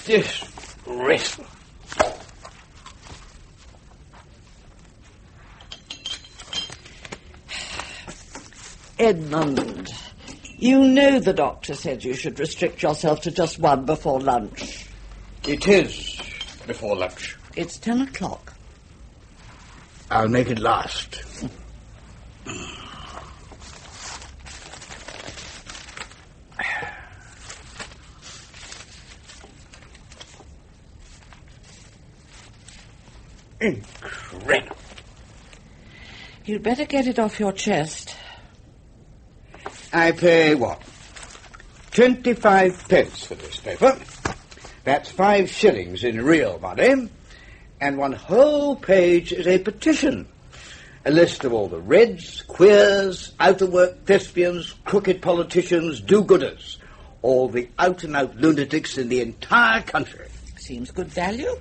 Disgraceful. Edmund, you know the doctor said you should restrict yourself to just one before lunch. It is before lunch. It's 10 o'clock. I'll make it last. Incredible. You'd better get it off your chest. I pay what? 25 pence for this paper. That's 5 shillings in real money. And one whole page is a petition. A list of all the Reds, queers, out-of-work thespians, crooked politicians, do-gooders. All the out-and-out lunatics in the entire country. Seems good value.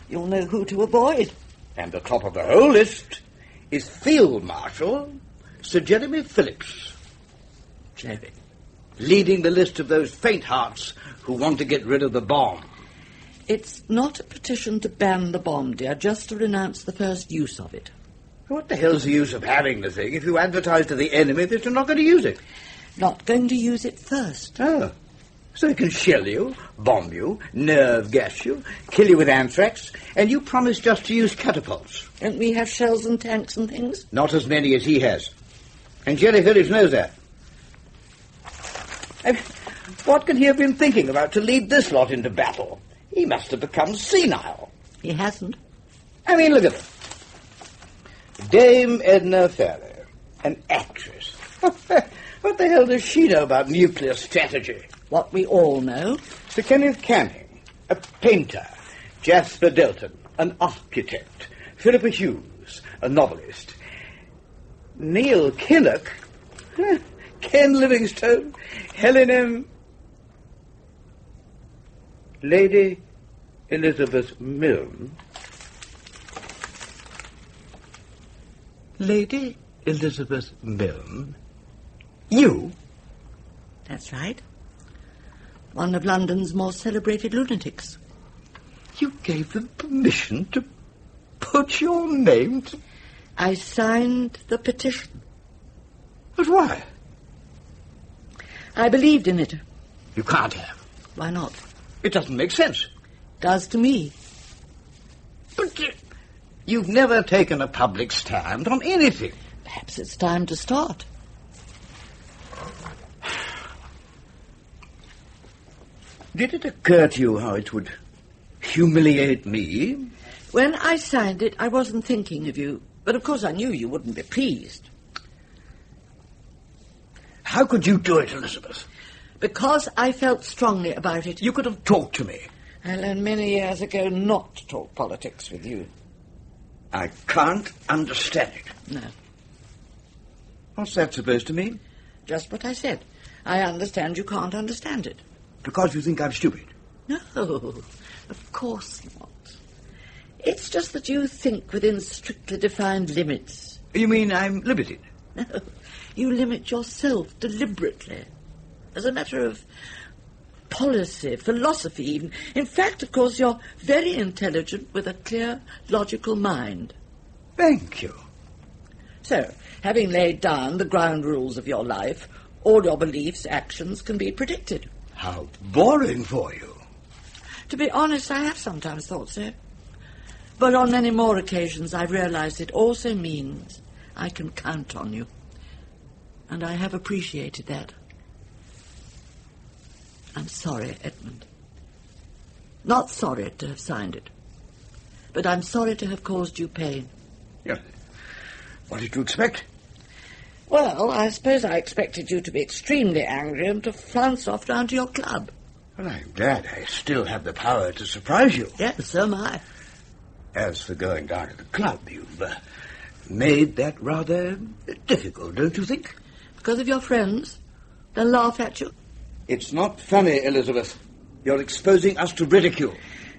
You'll know who to avoid. And the top of the whole list is Field Marshal Sir Jeremy Phillips. Jerry. Leading the list of those faint-hearts who want to get rid of the bomb. It's not a petition to ban the bomb, dear, just to renounce the first use of it. What the hell's the use of having the thing if you advertise to the enemy that you're not going to use it? Not going to use it first. Oh. So they can shell you, bomb you, nerve gas you, kill you with anthrax, and you promise just to use catapults. Don't we have shells and tanks and things? Not as many as he has. And Jerry Phillips knows that. What can he have been thinking about to lead this lot into battle? He must have become senile. He hasn't. I mean, look at him. Dame Edna Fairley, an actress. What the hell does she know about nuclear strategy? What we all know. Sir Kenneth Canning, a painter. Jasper Delton, an architect. Philippa Hughes, a novelist. Neil Kinnock, Ken Livingstone, Helen M. Lady Elizabeth Milne. Lady Elizabeth Milne? You? That's right. One of London's more celebrated lunatics. You gave them permission to put your name to... I signed the petition. But why? I believed in it. You can't have. Why not? It doesn't make sense. Does to me. But you've never taken a public stand on anything. Perhaps it's time to start. Did it occur to you how it would humiliate me? When I signed it, I wasn't thinking of you. But of course I knew you wouldn't be pleased. How could you do it, Elizabeth? Because I felt strongly about it. You could have talked to me. I learned many years ago not to talk politics with you. I can't understand it. No. What's that supposed to mean? Just what I said. I understand you can't understand it. Because you think I'm stupid? No, of course not. It's just that you think within strictly defined limits. You mean I'm limited? No, you limit yourself deliberately. As a matter of policy, philosophy even. In fact, of course, you're very intelligent with a clear, logical mind. Thank you. So, having laid down the ground rules of your life, all your beliefs, actions can be predicted. How boring for you. To be honest, I have sometimes thought so. But on many more occasions I've realized it also means I can count on you. And I have appreciated that. I'm sorry, Edmund. Not sorry to have signed it. But I'm sorry to have caused you pain. Yeah. What did you expect? Well, I suppose I expected you to be extremely angry and to flounce off down to your club. Well, I'm glad I still have the power to surprise you. Yes, so am I. As for going down to the club, you've made that rather difficult, don't you think? Because of your friends? They'll laugh at you? It's not funny, Elizabeth. You're exposing us to ridicule.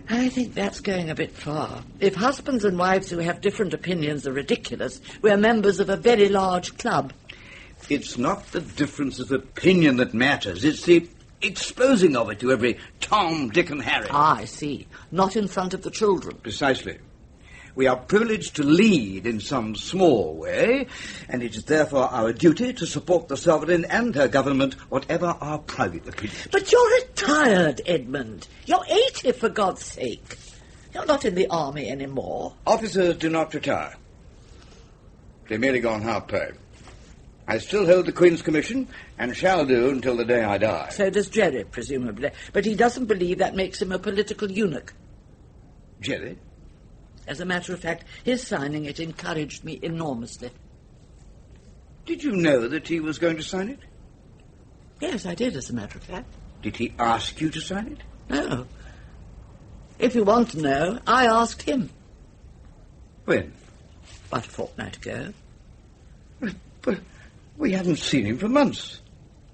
I think that's going a bit far. If husbands and wives who have different opinions are ridiculous, we're members of a very large club. It's not the difference of opinion that matters. It's the exposing of it to every Tom, Dick and Harry. Ah, I see. Not in front of the children. Precisely. We are privileged to lead in some small way, and it is therefore our duty to support the Sovereign and her government, whatever our private opinions. But you're retired, Edmund. You're 80, for God's sake. You're not in the army anymore. Officers do not retire. They merely go on half pay. I still hold the Queen's Commission, and shall do until the day I die. So does Jerry, presumably. But he doesn't believe that makes him a political eunuch. Jerry? As a matter of fact, his signing it encouraged me enormously. Did you know that he was going to sign it? Yes, I did, as a matter of fact. Did he ask you to sign it? No. If you want to know, I asked him. When? About a fortnight ago. But we haven't seen him for months.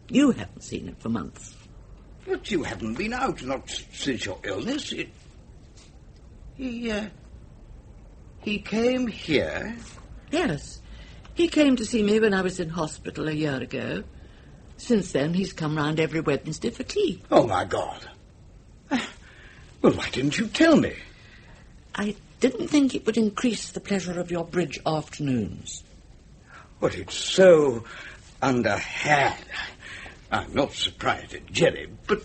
You haven't seen him for months. But you haven't been out, not since your illness. He came here? Yes. He came to see me when I was in hospital a year ago. Since then, he's come round every Wednesday for tea. Oh, my God. Well, why didn't you tell me? I didn't think it would increase the pleasure of your bridge afternoons. But it's so underhand. I'm not surprised at Jerry, but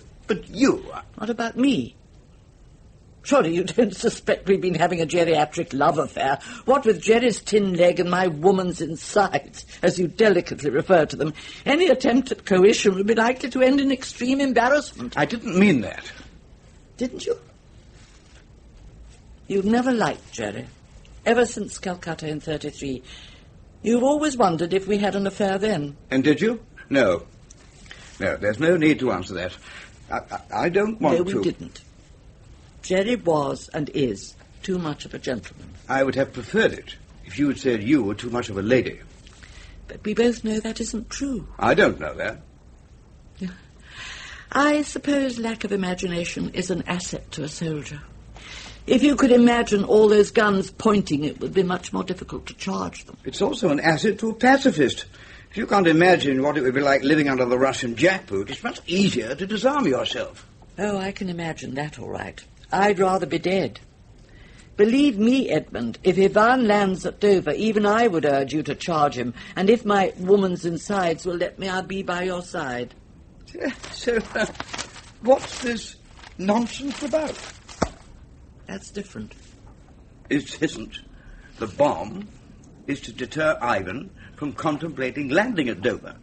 you... What about me? Surely you don't suspect we've been having a geriatric love affair. What with Jerry's tin leg and my woman's insides, as you delicately refer to them, any attempt at coition would be likely to end in extreme embarrassment. I didn't mean that. Didn't you? You've never liked Jerry. Ever since Calcutta in 33. You've always wondered if we had an affair then. And did you? No. No, there's no need to answer that. I don't want to... No, we didn't. Jerry was and is too much of a gentleman. I would have preferred it if you had said you were too much of a lady. But we both know that isn't true. I don't know that. I suppose lack of imagination is an asset to a soldier. If you could imagine all those guns pointing, it would be much more difficult to charge them. It's also an asset to a pacifist. If you can't imagine what it would be like living under the Russian jackboot, it's much easier to disarm yourself. Oh, I can imagine that all right. I'd rather be dead. Believe me, Edmund, if Ivan lands at Dover, even I would urge you to charge him, and if my woman's insides will let me, I'll be by your side. So, what's this nonsense about? That's different. It isn't. The bomb is to deter Ivan from contemplating landing at Dover.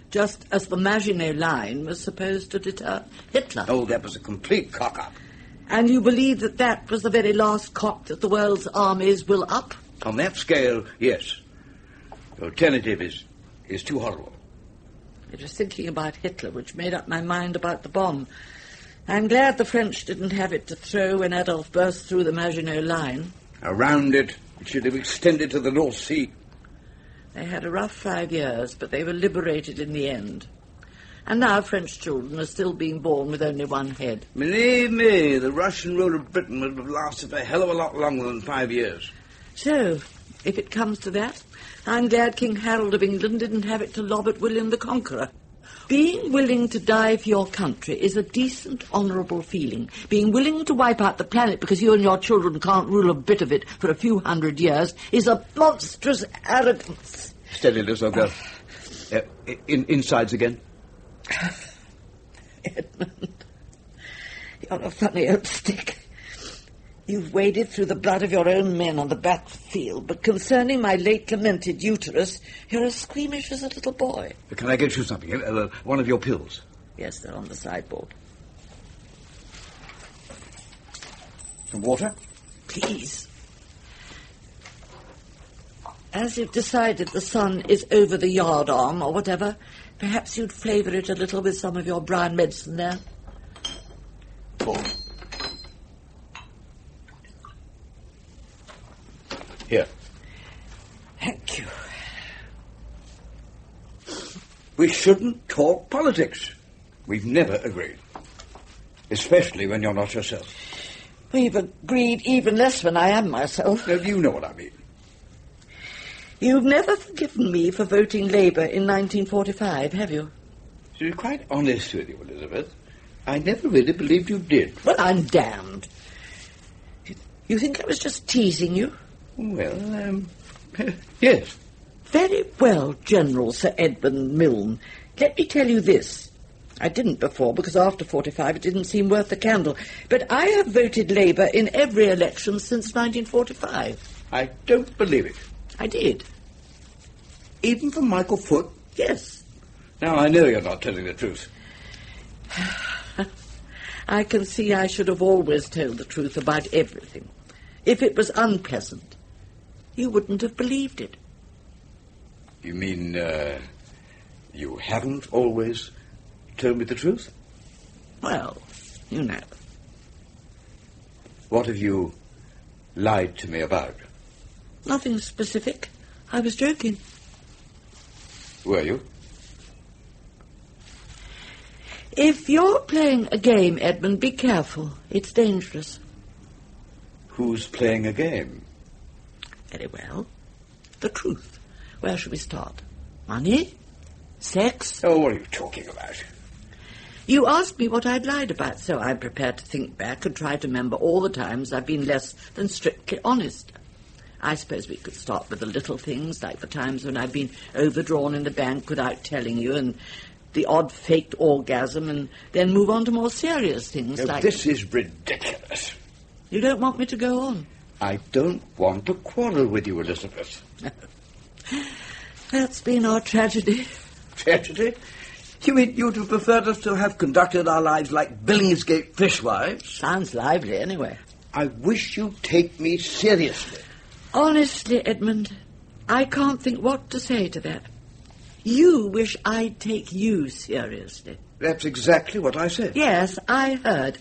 Just as the Maginot Line was supposed to deter Hitler. Oh, that was a complete cock-up. And you believe that that was the very last cock that the world's armies will up? On that scale, yes. The alternative is too horrible. It was thinking about Hitler which made up my mind about the bomb. I'm glad the French didn't have it to throw when Adolf burst through the Maginot Line. Around it should have extended to the North Sea. They had a rough 5 years, but they were liberated in the end. And now French children are still being born with only one head. Believe me, the Russian rule of Britain would have lasted a hell of a lot longer than 5 years. So, if it comes to that, I'm glad King Harold of England didn't have it to lob at William the Conqueror. Being willing to die for your country is a decent, honourable feeling. Being willing to wipe out the planet because you and your children can't rule a bit of it for a few hundred years is a monstrous arrogance. Steady, Liz, I'll go. Insides again. Edmund, you're a funny old stick. You've waded through the blood of your own men on the battlefield, but concerning my late lamented uterus, you're as squeamish as a little boy. Can I get you something? One of your pills? Yes, they're on the sideboard. Some water? Please. As you've decided the sun is over the yardarm or whatever, perhaps you'd flavour it a little with some of your brown medicine there. Pour. Here. Thank you. We shouldn't talk politics. We've never agreed. Especially when you're not yourself. We've agreed even less when I am myself. No, you know what I mean. You've never forgiven me for voting Labour in 1945, have you? To be quite honest with you, Elizabeth, I never really believed you did. Well, I'm damned. You think I was just teasing you? Well, yes. Very well, General Sir Edmund Milne. Let me tell you this. I didn't before, because after 45 it didn't seem worth the candle. But I have voted Labour in every election since 1945. I don't believe it. I did. Even for Michael Foot? Yes. Now, I know you're not telling the truth. I can see I should have always told the truth about everything. If it was unpleasant, you wouldn't have believed it. You mean, you haven't always told me the truth? Well, you know. What have you lied to me about? Nothing specific. I was joking. Were you? If you're playing a game, Edmund, be careful. It's dangerous. Who's playing a game? Very well. The truth. Where shall we start? Money? Sex? Oh, what are you talking about? You asked me what I'd lied about, so I'm prepared to think back and try to remember all the times I've been less than strictly honest. I suppose we could start with the little things, like the times when I've been overdrawn in the bank without telling you, and the odd faked orgasm, and then move on to more serious things like... This is ridiculous. You don't want me to go on? I don't want to quarrel with you, Elizabeth. That's been our tragedy. Tragedy? You mean you'd have preferred us to have conducted our lives like Billingsgate fishwives? Sounds lively, anyway. I wish you'd take me seriously. Honestly, Edmund, I can't think what to say to that. You wish I'd take you seriously. That's exactly what I said. Yes, I heard.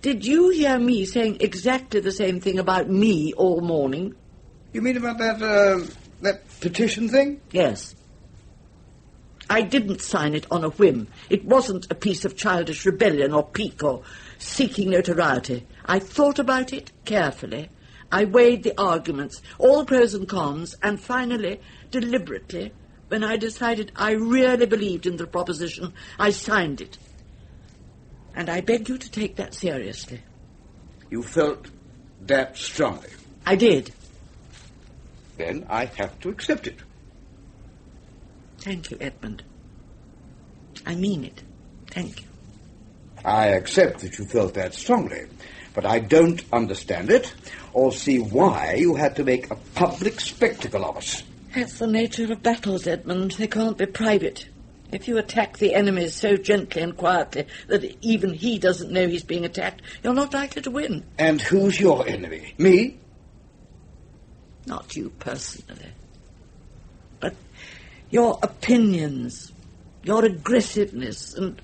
Did you hear me saying exactly the same thing about me all morning? You mean about that petition thing? Yes. I didn't sign it on a whim. It wasn't a piece of childish rebellion or pique or seeking notoriety. I thought about it carefully. I weighed the arguments, all the pros and cons, and finally, deliberately, when I decided I really believed in the proposition, I signed it. And I beg you to take that seriously. You felt that strongly? I did. Then I have to accept it. Thank you, Edmund. I mean it. Thank you. I accept that you felt that strongly, but I don't understand it or see why you had to make a public spectacle of us. That's the nature of battles, Edmund. They can't be private. If you attack the enemy so gently and quietly that even he doesn't know he's being attacked, you're not likely to win. And who's your enemy? Me? Not you personally. But your opinions, your aggressiveness, and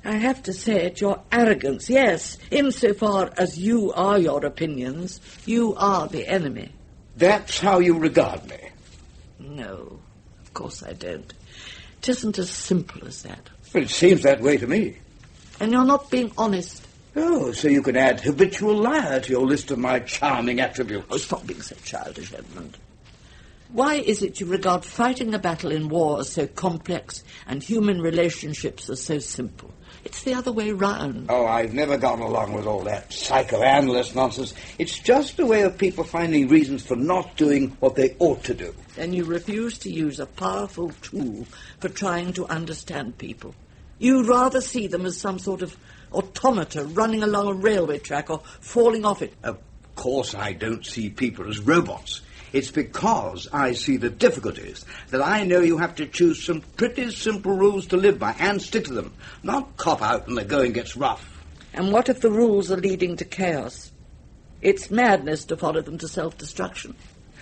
I have to say it, your arrogance. Yes, insofar as you are your opinions, you are the enemy. That's how you regard me? No, of course I don't. It isn't as simple as that. Well, it seems that way to me. And you're not being honest. Oh, so you can add habitual liar to your list of my charming attributes. Oh, stop being so childish, Edmund. Why is it you regard fighting a battle in war as so complex and human relationships as so simple? It's the other way round. Oh, I've never gone along with all that psychoanalyst nonsense. It's just a way of people finding reasons for not doing what they ought to do. Then you refuse to use a powerful tool for trying to understand people. You'd rather see them as some sort of automata running along a railway track or falling off it. Of course I don't see people as robots. It's because I see the difficulties that I know you have to choose some pretty simple rules to live by and stick to them, not cop out when the going gets rough. And what if the rules are leading to chaos? It's madness to follow them to self-destruction.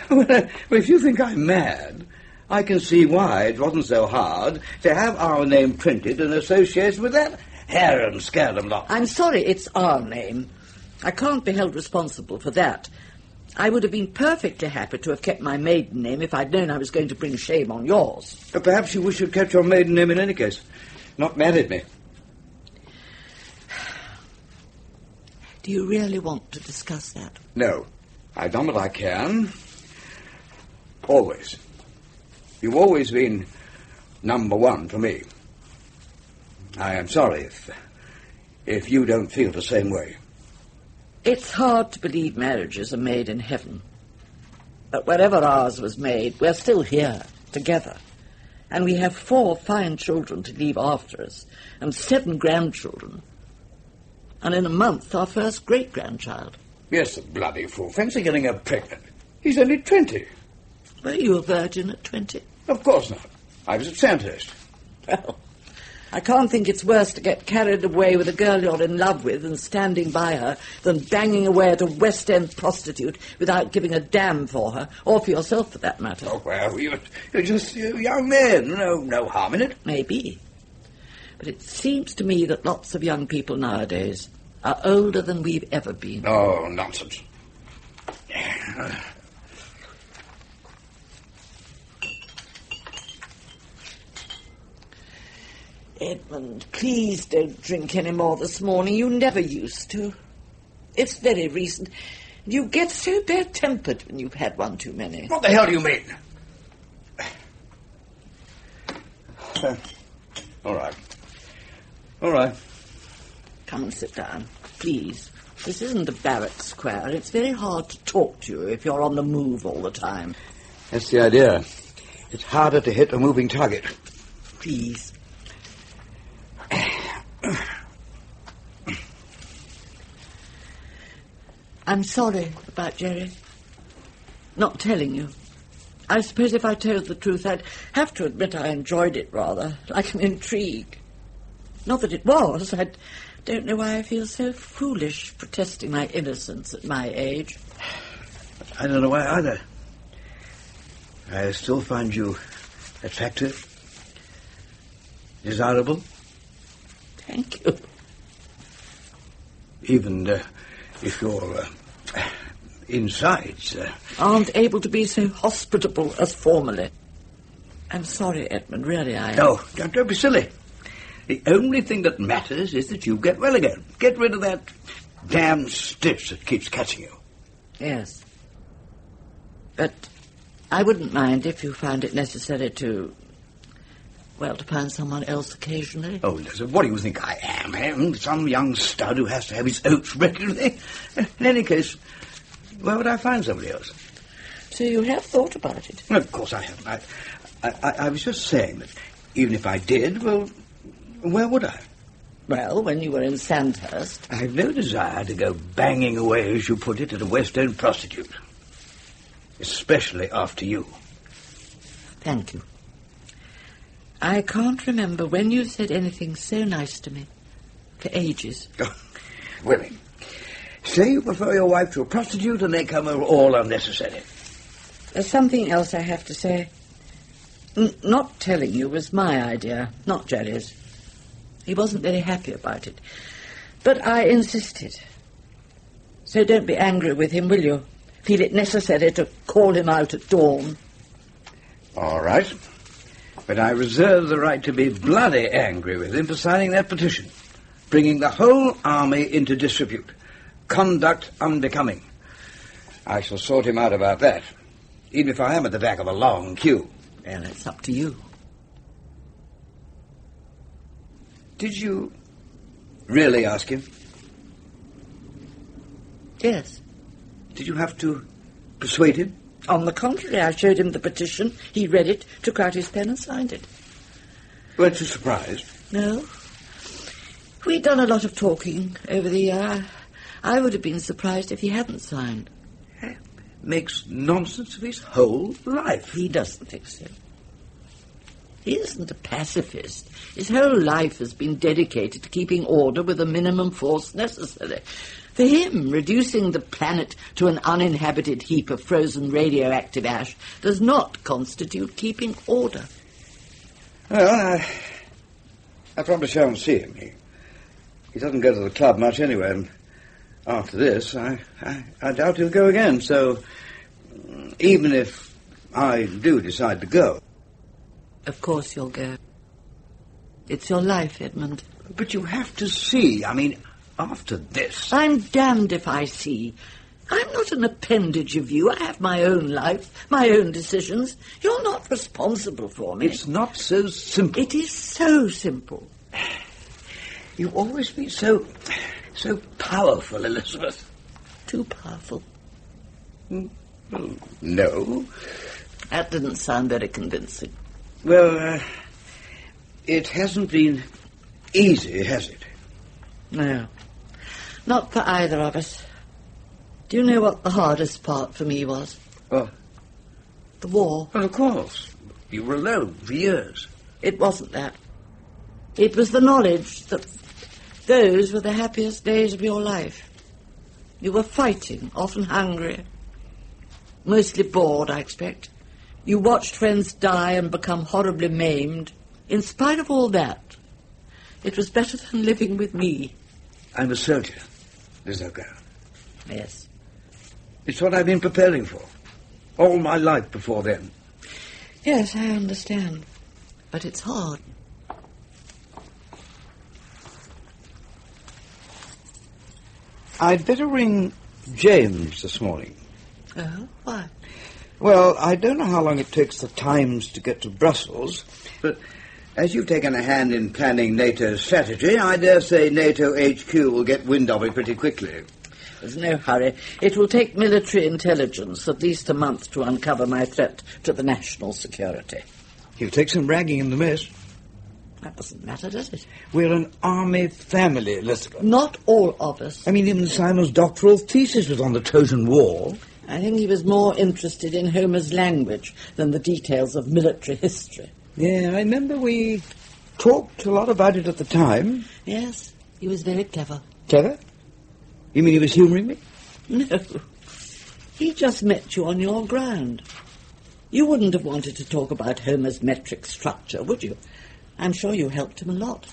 Well, if you think I'm mad, I can see why it wasn't so hard to have our name printed and associated with that harum-scarum lot. I'm sorry, it's our name. I can't be held responsible for that. I would have been perfectly happy to have kept my maiden name if I'd known I was going to bring shame on yours. But perhaps you wish you'd kept your maiden name in any case. Not married me. Do you really want to discuss that? No. I've done what I can. Always. You've always been number one for me. I am sorry if you don't feel the same way. It's hard to believe marriages are made in heaven. But wherever ours was made, we're still here, together. And we have 4 fine children to leave after us, and 7 grandchildren. And in a month, our first great-grandchild. Yes, the bloody fool. Fancy getting her pregnant. He's only 20. Were you a virgin at 20? Of course not. I was at Sandhurst. Well, I can't think it's worse to get carried away with a girl you're in love with and standing by her than banging away at a West End prostitute without giving a damn for her, or for yourself for that matter. Oh, well, you're just a young man. No harm in it. Maybe. But it seems to me that lots of young people nowadays are older than we've ever been. Oh, nonsense. Edmund, please don't drink any more this morning. You never used to. It's very recent. You get so bad-tempered when you've had one too many. What the hell do you mean? All right. Come and sit down, please. This isn't a barrack square. It's very hard to talk to you if you're on the move all the time. That's the idea. It's harder to hit a moving target. Please. I'm sorry about Jerry. Not telling you. I suppose if I told the truth, I'd have to admit I enjoyed it rather, like an intrigue. Not that it was. I don't know why I feel so foolish protesting my innocence at my age. I don't know why either. I still find you attractive, desirable. Thank you. Even if your insides aren't able to be so hospitable as formerly. I'm sorry, Edmund, really No, don't be silly. The only thing that matters is that you get well again. Get rid of that damn stitch that keeps catching you. Yes. But I wouldn't mind if you found it necessary to find someone else occasionally. Oh, Elizabeth, what do you think I am? Some young stud who has to have his oats regularly? In any case, where would I find somebody else? So you have thought about it? Well, of course I haven't. I was just saying that even if I did, well, where would I? Well, when you were in Sandhurst. I've no desire to go banging away, as you put it, at a West End prostitute. Especially after you. Thank you. I can't remember when you said anything so nice to me. For ages. Oh, women. Say you prefer your wife to a prostitute and they come all unnecessary. There's something else I have to say. Not telling you was my idea, not Jerry's. He wasn't very happy about it. But I insisted. So don't be angry with him, will you? Feel it necessary to call him out at dawn. All right. But I reserve the right to be bloody angry with him for signing that petition, bringing the whole army into disrepute, conduct unbecoming. I shall sort him out about that, even if I am at the back of a long queue. Well, it's up to you. Did you really ask him? Yes. Did you have to persuade him? On the contrary, I showed him the petition. He read it, took out his pen and signed it. Weren't you surprised? No. We'd done a lot of talking over the year. I would have been surprised if he hadn't signed. Makes nonsense of his whole life. He doesn't think so. He isn't a pacifist. His whole life has been dedicated to keeping order with the minimum force necessary. For him, reducing the planet to an uninhabited heap of frozen radioactive ash does not constitute keeping order. Well, I probably shan't see him. He doesn't go to the club much anyway, and after this, I doubt he'll go again, so even if I do decide to go... Of course you'll go. It's your life, Edmund. But you have to see, after this... I'm damned if I see. I'm not an appendage of you. I have my own life, my own decisions. You're not responsible for me. It's not so simple. It is so simple. You've always been so powerful, Elizabeth. Too powerful. Well, no. That didn't sound very convincing. Well, it hasn't been easy, has it? No. Not for either of us. Do you know what the hardest part for me was? What? The war. Well, of course. You were alone for years. It wasn't that. It was the knowledge that those were the happiest days of your life. You were fighting, often hungry, mostly bored, I expect. You watched friends die and become horribly maimed. In spite of all that, it was better than living with me. I'm a soldier. There's no girl. Yes. It's what I've been preparing for. All my life before then. Yes, I understand. But it's hard. I'd better ring James this morning. Oh, why? Well, I don't know how long it takes the Times to get to Brussels, but as you've taken a hand in planning NATO's strategy, I dare say NATO HQ will get wind of it pretty quickly. There's no hurry. It will take military intelligence at least a month to uncover my threat to the national security. He'll take some ragging in the mess. That doesn't matter, does it? We're an army family, Elizabeth. Not all of us. I mean, even Simon's doctoral thesis was on the Trojan War. I think he was more interested in Homer's language than the details of military history. Yeah, I remember we talked a lot about it at the time. Yes, he was very clever. Clever? You mean he was humouring me? No. He just met you on your ground. You wouldn't have wanted to talk about Homer's metric structure, would you? I'm sure you helped him a lot.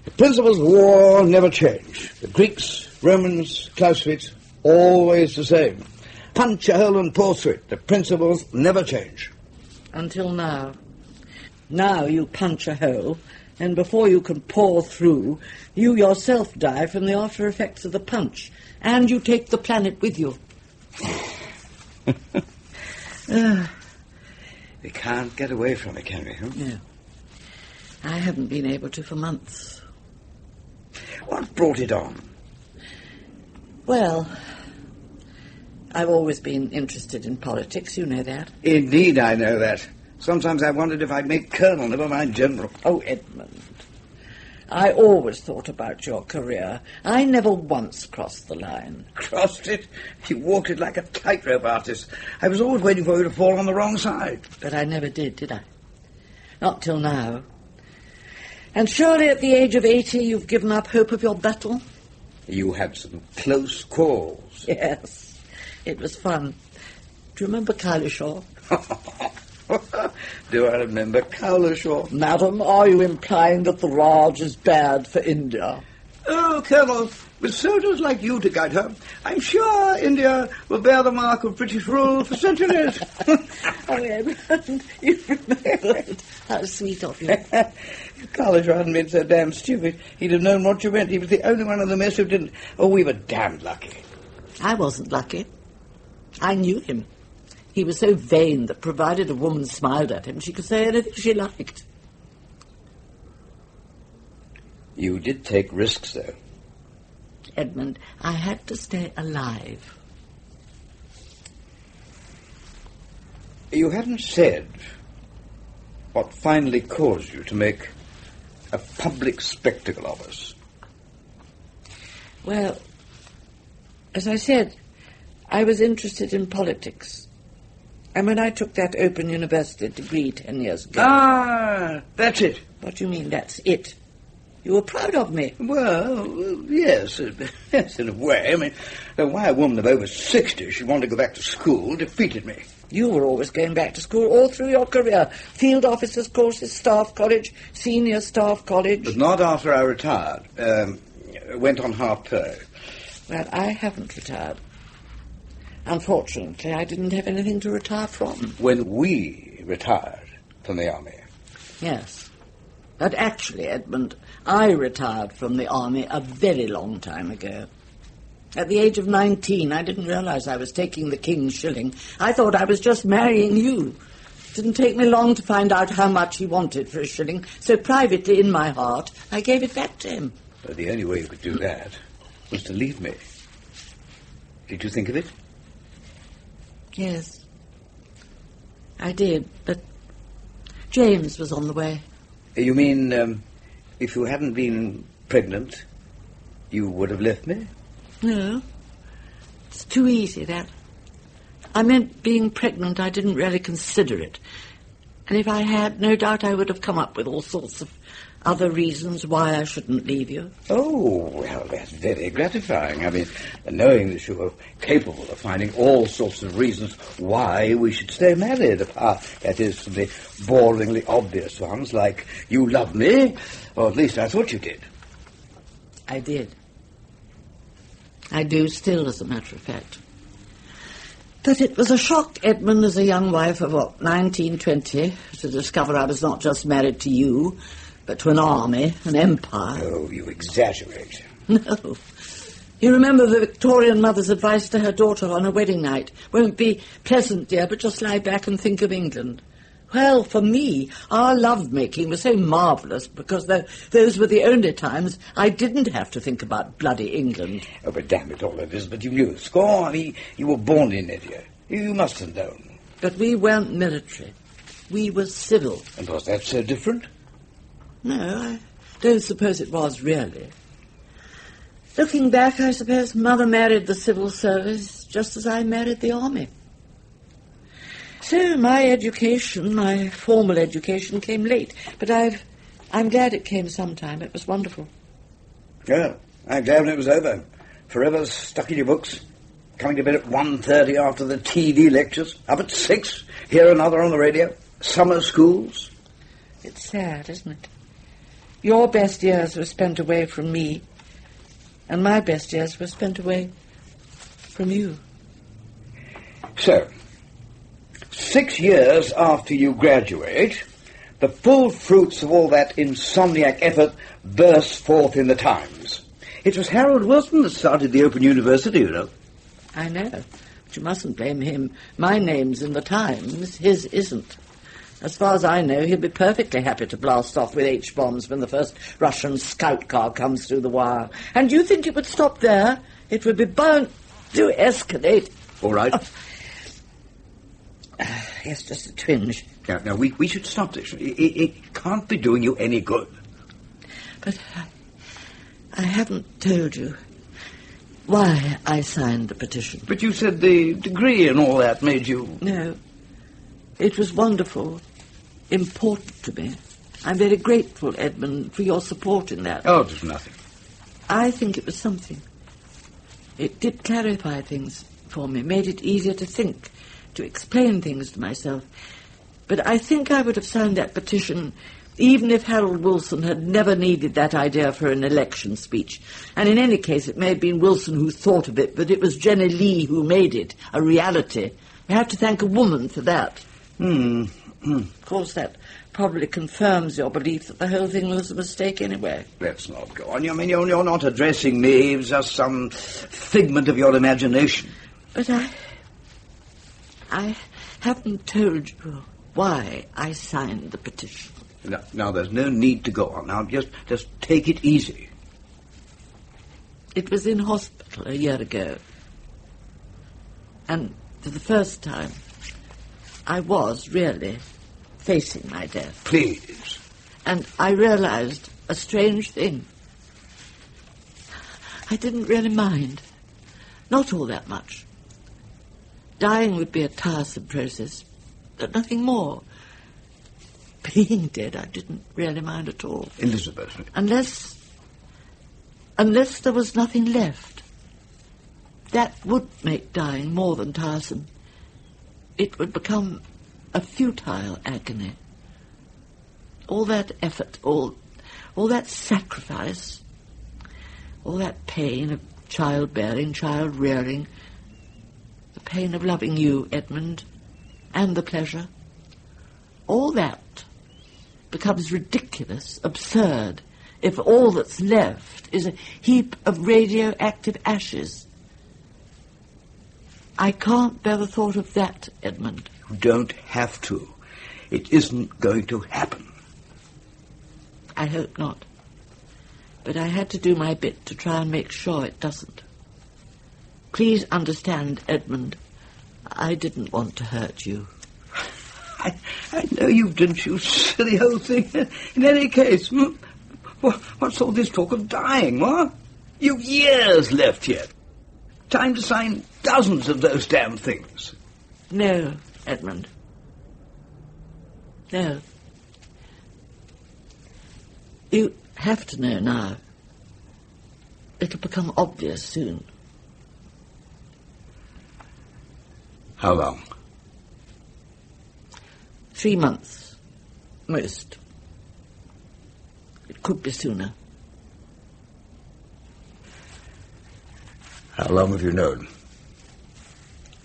The principles of war never change. The Greeks, Romans, Clausewitz, always the same. Punch a hole and pour through it. The principles never change. Until now. Now you punch a hole, and before you can pour through, you yourself die from the after effects of the punch, and you take the planet with you. We can't get away from it, can we? Huh? No. I haven't been able to for months. What brought it on? Well, I've always been interested in politics, you know that. Indeed, I know that. Sometimes I wondered if I'd make colonel, never mind general. Oh, Edmund, I always thought about your career. I never once crossed the line. Crossed it? You walked it like a tightrope artist. I was always waiting for you to fall on the wrong side. But I never did I? Not till now. And surely at the age of 80 you've given up hope of your battle? You had some close calls. Yes, it was fun. Do you remember Cowlishaw? Do I remember Cowlishaw? Madam, are you implying that the Raj is bad for India? Oh, Colonel, with soldiers like you to guide her, I'm sure India will bear the mark of British rule for centuries. Oh, Edmund, you remembered. How sweet of you. If Cowlishaw hadn't been so damn stupid, he'd have known what you meant. He was the only one in the mess who didn't. Oh, we were damned lucky. I wasn't lucky. I knew him. He was so vain that provided a woman smiled at him, she could say anything she liked. You did take risks, though. Edmund, I had to stay alive. You haven't said what finally caused you to make a public spectacle of us. Well, as I said, I was interested in politics. And when I took that Open University degree 10 years ago... Ah, that's it. What do you mean, that's it? You were proud of me. Well, yes, yes, in a way. I mean, why a woman of over 60 should want to go back to school defeated me. You were always going back to school all through your career. Field officers' courses, staff college, senior staff college. But not after I retired. Went on half-pay. Well, I haven't retired. Unfortunately, I didn't have anything to retire from. When we retired from the army. Yes. But actually, Edmund, I retired from the army a very long time ago. At the age of 19, I didn't realize I was taking the king's shilling. I thought I was just marrying you. It didn't take me long to find out how much he wanted for a shilling, so privately in my heart, I gave it back to him. But the only way you could do that was to leave me. Did you think of it? Yes, I did, but James was on the way. You mean, if you hadn't been pregnant, you would have left me? No, it's too easy, that. I meant being pregnant, I didn't really consider it. And if I had, no doubt I would have come up with all sorts of other reasons why I shouldn't leave you. Oh, well, that's very gratifying. I mean, knowing that you are capable of finding all sorts of reasons why we should stay married, apart, that is, from the boringly obvious ones, like you love me, or at least I thought you did. I did. I do still, as a matter of fact. But it was a shock, Edmund, as a young wife of, 1920, to discover I was not just married to you, but to an army, an empire. Oh, you exaggerate. No. You remember the Victorian mother's advice to her daughter on her wedding night? Won't be pleasant, dear, but just lie back and think of England. Well, for me, our love-making was so marvellous because those were the only times I didn't have to think about bloody England. Oh, but damn it all, Elizabeth, you knew the score. I mean, you were born in India. You must have known. But we weren't military. We were civil. And was that so different? No, I don't suppose it was, really. Looking back, I suppose Mother married the civil service just as I married the army. So my education, my formal education, came late. But I'm glad it came sometime. It was wonderful. Yeah, I'm glad when it was over. Forever stuck in your books. Coming to bed at 1:30 after the TV lectures. Up at 6, hear another on the radio. Summer schools. It's sad, isn't it? Your best years were spent away from me, and my best years were spent away from you. So, 6 years after you graduate, the full fruits of all that insomniac effort burst forth in the Times. It was Harold Wilson that started the Open University, you know. I know, but you mustn't blame him. My name's in the Times, his isn't. As far as I know, he'll be perfectly happy to blast off with H-bombs when the first Russian scout car comes through the wire. And do you think it would stop there? It would be bound to escalate. All right. Yes, just a twinge. Now, we should stop this. It can't be doing you any good. But I haven't told you why I signed the petition. But you said the degree and all that made you... No. It was wonderful, important to me. I'm very grateful, Edmund, for your support in that. Oh, it was nothing. I think it was something. It did clarify things for me, made it easier to think, to explain things to myself. But I think I would have signed that petition even if Harold Wilson had never needed that idea for an election speech. And in any case, it may have been Wilson who thought of it, but it was Jenny Lee who made it a reality. You have to thank a woman for that. Of course, that probably confirms your belief that the whole thing was a mistake anyway. Let's not go on. I mean, you're not addressing me. It's just some figment of your imagination. But I haven't told you why I signed the petition. Now, there's no need to go on. Now, just take it easy. It was in hospital a year ago. And for the first time, I was really facing my death. Please. And I realized a strange thing. I didn't really mind. Not all that much. Dying would be a tiresome process, but nothing more. Being dead, I didn't really mind at all. Elizabeth. Unless there was nothing left. That would make dying more than tiresome. It would become a futile agony. All that effort, all that sacrifice, all that pain of childbearing, child-rearing, the pain of loving you, Edmund, and the pleasure, all that becomes ridiculous, absurd, if all that's left is a heap of radioactive ashes. I can't bear the thought of that, Edmund. You don't have to. It isn't going to happen. I hope not. But I had to do my bit to try and make sure it doesn't. Please understand, Edmund, I didn't want to hurt you. I know you didn't, you silly old thing. In any case, what's all this talk of dying, what? You've years left yet. Time to sign dozens of those damn things. No, Edmund. No. You have to know now. It'll become obvious soon. How long? 3 months, most. It could be sooner. How long have you known?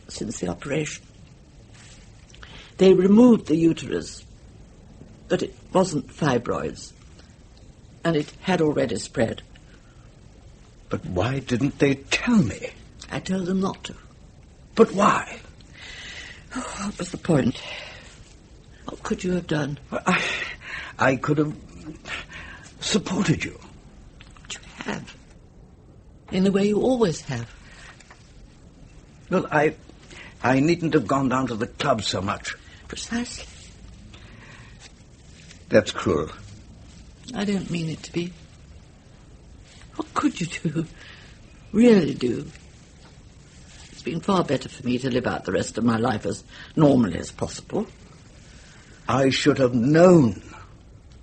Since the operation. They removed the uterus, but it wasn't fibroids, and it had already spread. But why didn't they tell me? I told them not to. But why? Oh, what was the point? What could you have done? I could have supported you. But you have. In the way you always have. Well, I needn't have gone down to the club so much. Precisely. That's cruel. I don't mean it to be. What could you do? Really do? It's been far better for me to live out the rest of my life as normally as possible. I should have known.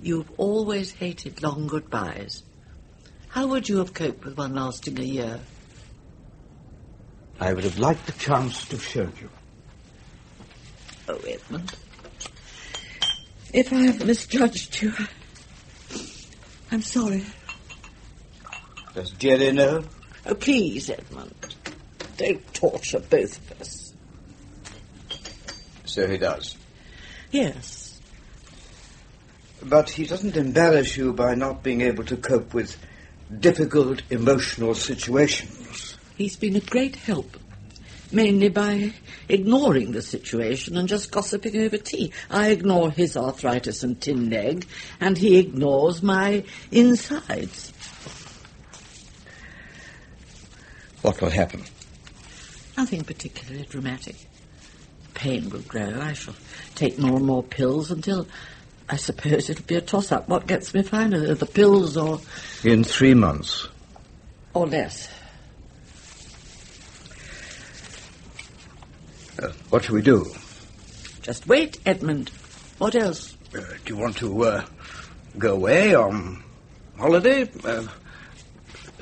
You've always hated long goodbyes. How would you have coped with one lasting a year? I would have liked the chance to have shown you. Oh, Edmund. If I have misjudged you, I'm sorry. Does Jerry know? Oh, please, Edmund. Don't torture both of us. So he does. Yes. But he doesn't embarrass you by not being able to cope with difficult emotional situations. He's been a great help, mainly by ignoring the situation and just gossiping over tea. I ignore his arthritis and tin leg, and he ignores my insides. What will happen? Nothing particularly dramatic. Pain will grow. I shall take more and more pills until, I suppose, it'll be a toss-up. What gets me finally, the pills or... In 3 months. Or less. What shall we do? Just wait, Edmund. What else? Do you want to go away on holiday?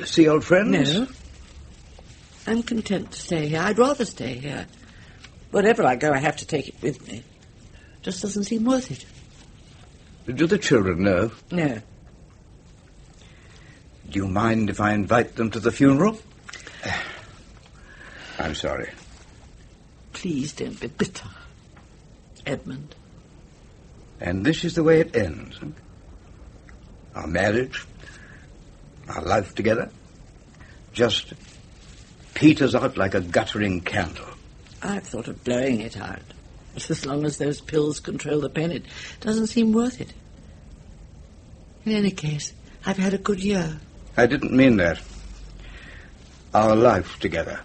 See old friends? No. I'm content to stay here. I'd rather stay here. Wherever I go, I have to take it with me. Just doesn't seem worth it. Do the children know? No. Do you mind if I invite them to the funeral? I'm sorry. Please don't be bitter, Edmund. And this is the way it ends. Our marriage, our life together, just peters out like a guttering candle. I've thought of blowing it out. But as long as those pills control the pain, it doesn't seem worth it. In any case, I've had a good year. I didn't mean that. Our life together.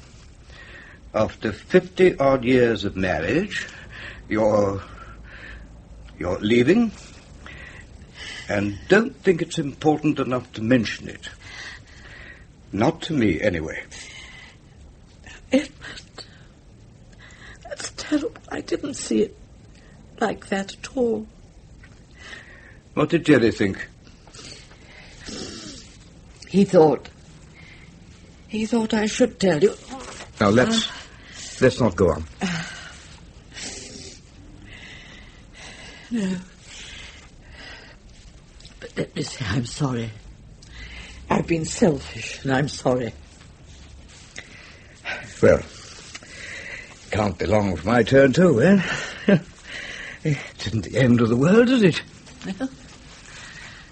After 50-odd years of marriage, you're leaving, and don't think it's important enough to mention it. Not to me, anyway. Edmund, that's terrible. I didn't see it like that at all. What did Jerry think? He thought I should tell you. Now, let's not go on. No. But let me say I'm sorry. I've been selfish, and I'm sorry. Well, can't be long for my turn too, eh? It isn't the end of the world, is it? Well,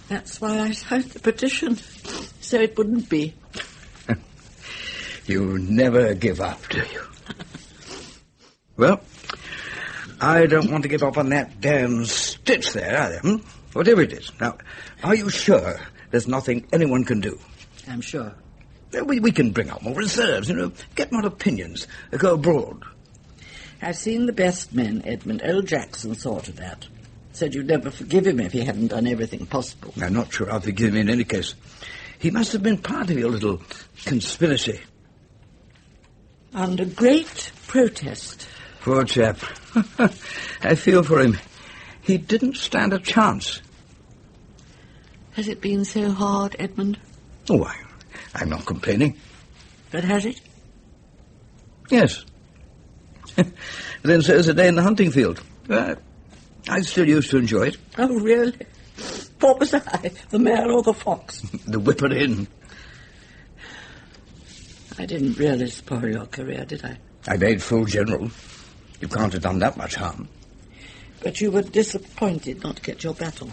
that's why I signed the petition, so it wouldn't be. You never give up, do you? Well, I don't want to give up on that damn stitch there, either, whatever it is. Now, are you sure there's nothing anyone can do? I'm sure. We can bring out more reserves, get more opinions, go abroad. I've seen the best men, Edmund. Old Jackson saw to that. Said you'd never forgive him if he hadn't done everything possible. I'm not sure I'll forgive him in any case. He must have been part of your little conspiracy. Under great protest. Poor chap. I feel for him. He didn't stand a chance. Has it been so hard, Edmund? Oh, I'm not complaining. But has it? Yes. Then so's the day in the hunting field. I still used to enjoy it. Oh, really? What was I, the mare or the fox? The whipper-in. I didn't really spoil your career, did I? I made full general. You can't have done that much harm. But you were disappointed not to get your battle.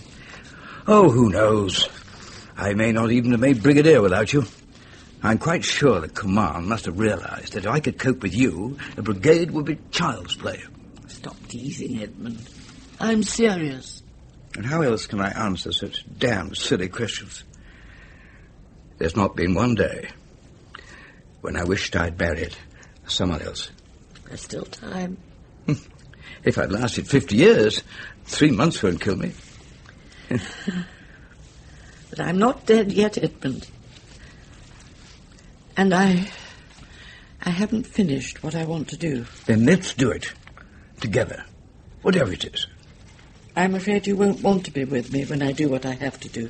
Oh, who knows? I may not even have made brigadier without you. I'm quite sure the command must have realized that if I could cope with you, a brigade would be child's play. Stop teasing, Edmund. I'm serious. And how else can I answer such damn silly questions? There's not been one day when I wished I'd married someone else. There's still time. If I'd lasted 50 years, 3 months won't kill me. But I'm not dead yet, Edmund. And I haven't finished what I want to do. Then let's do it. Together. Whatever it is. I'm afraid you won't want to be with me when I do what I have to do.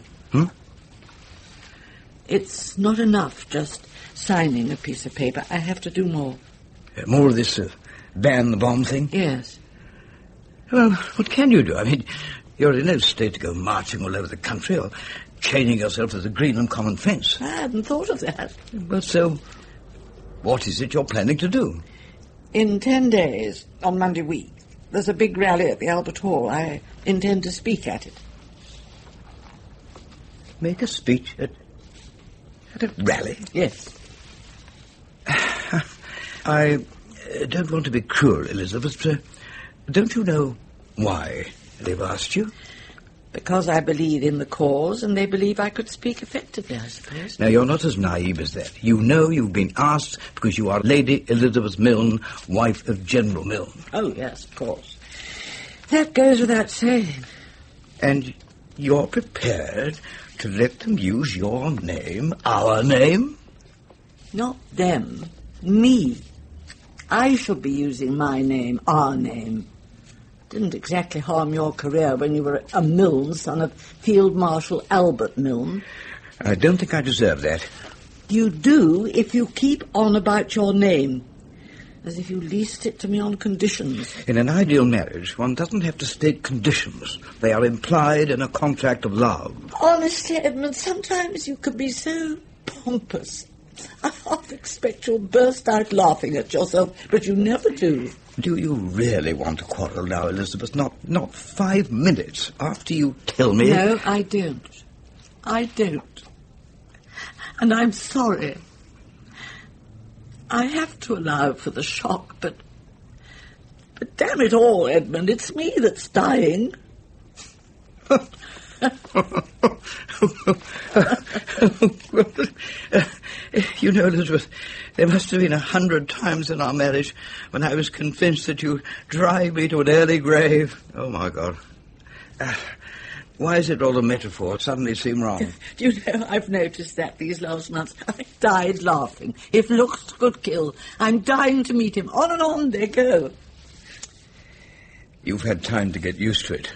It's not enough just signing a piece of paper. I have to do more. More of this ban the bomb thing? Yes. Well, what can you do? I mean, you're in no state to go marching all over the country or chaining yourself to the Greenland common fence. I hadn't thought of that. But so, what is it you're planning to do? In 10 days, on Monday week, there's a big rally at the Albert Hall. I intend to speak at it. Make a speech at a rally? Yes. I don't want to be cruel, Elizabeth, but don't you know why they've asked you? Because I believe in the cause, and they believe I could speak effectively, I suppose. Now, you're not as naive as that. You know you've been asked because you are Lady Elizabeth Milne, wife of General Milne. Oh, yes, of course. That goes without saying. And you're prepared to let them use your name, our name? Not them. Me. I shall be using my name, our name. Didn't exactly harm your career when you were a Milne, son of Field Marshal Albert Milne. I don't think I deserve that. You do if you keep on about your name. As if you leased it to me on conditions. In an ideal marriage, one doesn't have to state conditions. They are implied in a contract of love. Honestly, Edmund, sometimes you can be so pompous. I half expect you'll burst out laughing at yourself, but you never do. Do you really want to quarrel now, Elizabeth? Not 5 minutes after you tell me? No, I don't. I don't. And I'm sorry. I have to allow for the shock, but damn it all, Edmund, it's me that's dying. You know, Elizabeth, there must have been 100 times in our marriage when I was convinced that you'd drive me to an early grave. Oh, my God. Why is it all a metaphor? It suddenly seemed wrong. Do you know, I've noticed that these last months. I died laughing. If looks could kill, I'm dying to meet him. On and on they go. You've had time to get used to it.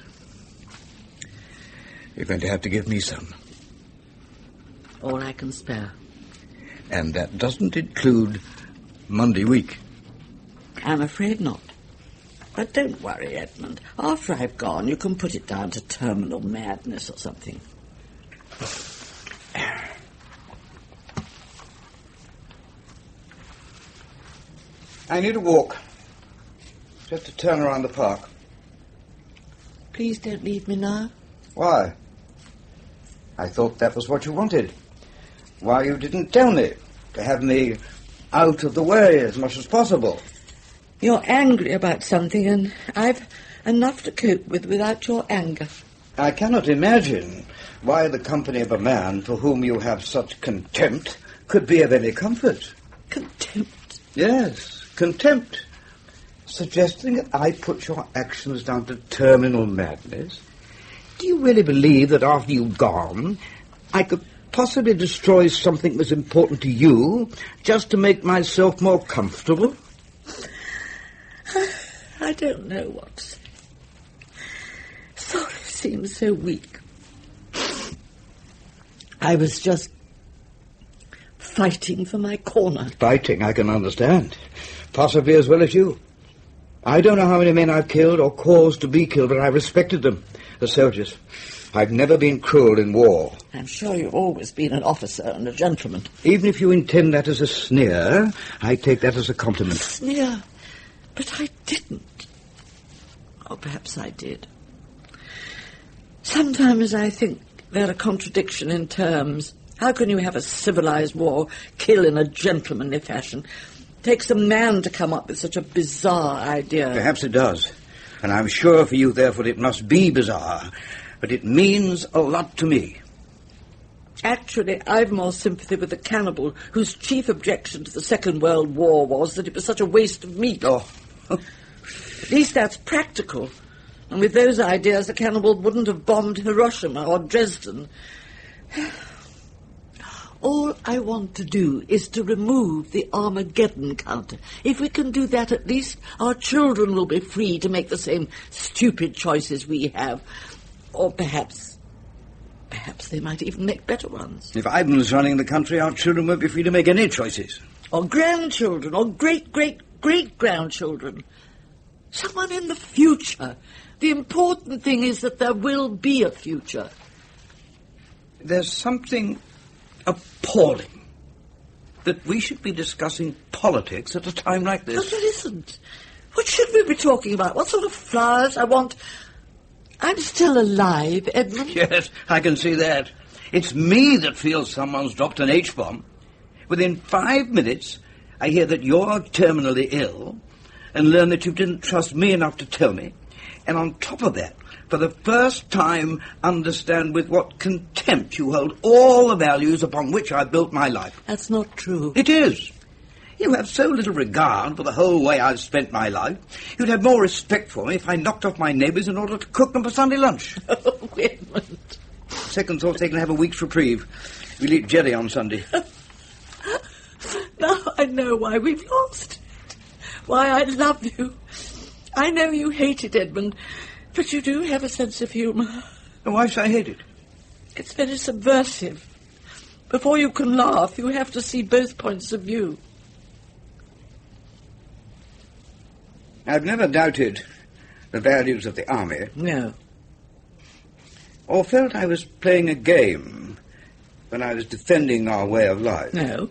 You're going to have to give me some. All I can spare. And that doesn't include Monday week. I'm afraid not. But don't worry, Edmund. After I've gone, you can put it down to terminal madness or something. I need a walk. Just to turn around the park. Please don't leave me now. Why? I thought that was what you wanted. Why you didn't tell me? To have me out of the way as much as possible. You're angry about something, and I've enough to cope with without your anger. I cannot imagine why the company of a man for whom you have such contempt could be of any comfort. Contempt? Yes, contempt. Suggesting that I put your actions down to terminal madness? Do you really believe that after you've gone, I could possibly destroy something that's important to you just to make myself more comfortable? I don't know what to say. Sorry seems so weak. I was just fighting for my corner. Fighting, I can understand. Possibly as well as you. I don't know how many men I've killed or caused to be killed, but I respected them, the soldiers. I've never been cruel in war. I'm sure you've always been an officer and a gentleman. Even if you intend that as a sneer, I take that as a compliment. Sneer? But I didn't. Or perhaps I did. Sometimes I think they're a contradiction in terms. How can you have a civilized war, kill in a gentlemanly fashion? It takes a man to come up with such a bizarre idea. Perhaps it does. And I'm sure for you, therefore, it must be bizarre. But it means a lot to me. Actually, I've more sympathy with the cannibal whose chief objection to the Second World War was that it was such a waste of meat. Oh. At least that's practical. And with those ideas, the cannibal wouldn't have bombed Hiroshima or Dresden. All I want to do is to remove the Armageddon counter. If we can do that, at least our children will be free to make the same stupid choices we have. Or perhaps they might even make better ones. If Ivan's running the country, our children won't be free to make any choices. Or grandchildren, or great-great-great-grandchildren. Someone in the future. The important thing is that there will be a future. There's something appalling that we should be discussing politics at a time like this. But it isn't. What should we be talking about? What sort of flowers? I'm still alive, Edmund. Yes, I can see that. It's me that feels someone's dropped an H-bomb. Within 5 minutes, I hear that you're terminally ill and learn that you didn't trust me enough to tell me. And on top of that, for the first time, understand with what contempt you hold all the values upon which I built my life. That's not true. It is. You have so little regard for the whole way I've spent my life. You'd have more respect for me if I knocked off my neighbours in order to cook them for Sunday lunch. Oh, Edmund. Second thought, they can have a week's reprieve. We'll eat jelly on Sunday. Now I know why we've lost. Why I love you. I know you hate it, Edmund, but you do have a sense of humour. Why should I hate it? It's very subversive. Before you can laugh, you have to see both points of view. I've never doubted the values of the army. No. Or felt I was playing a game when I was defending our way of life. No.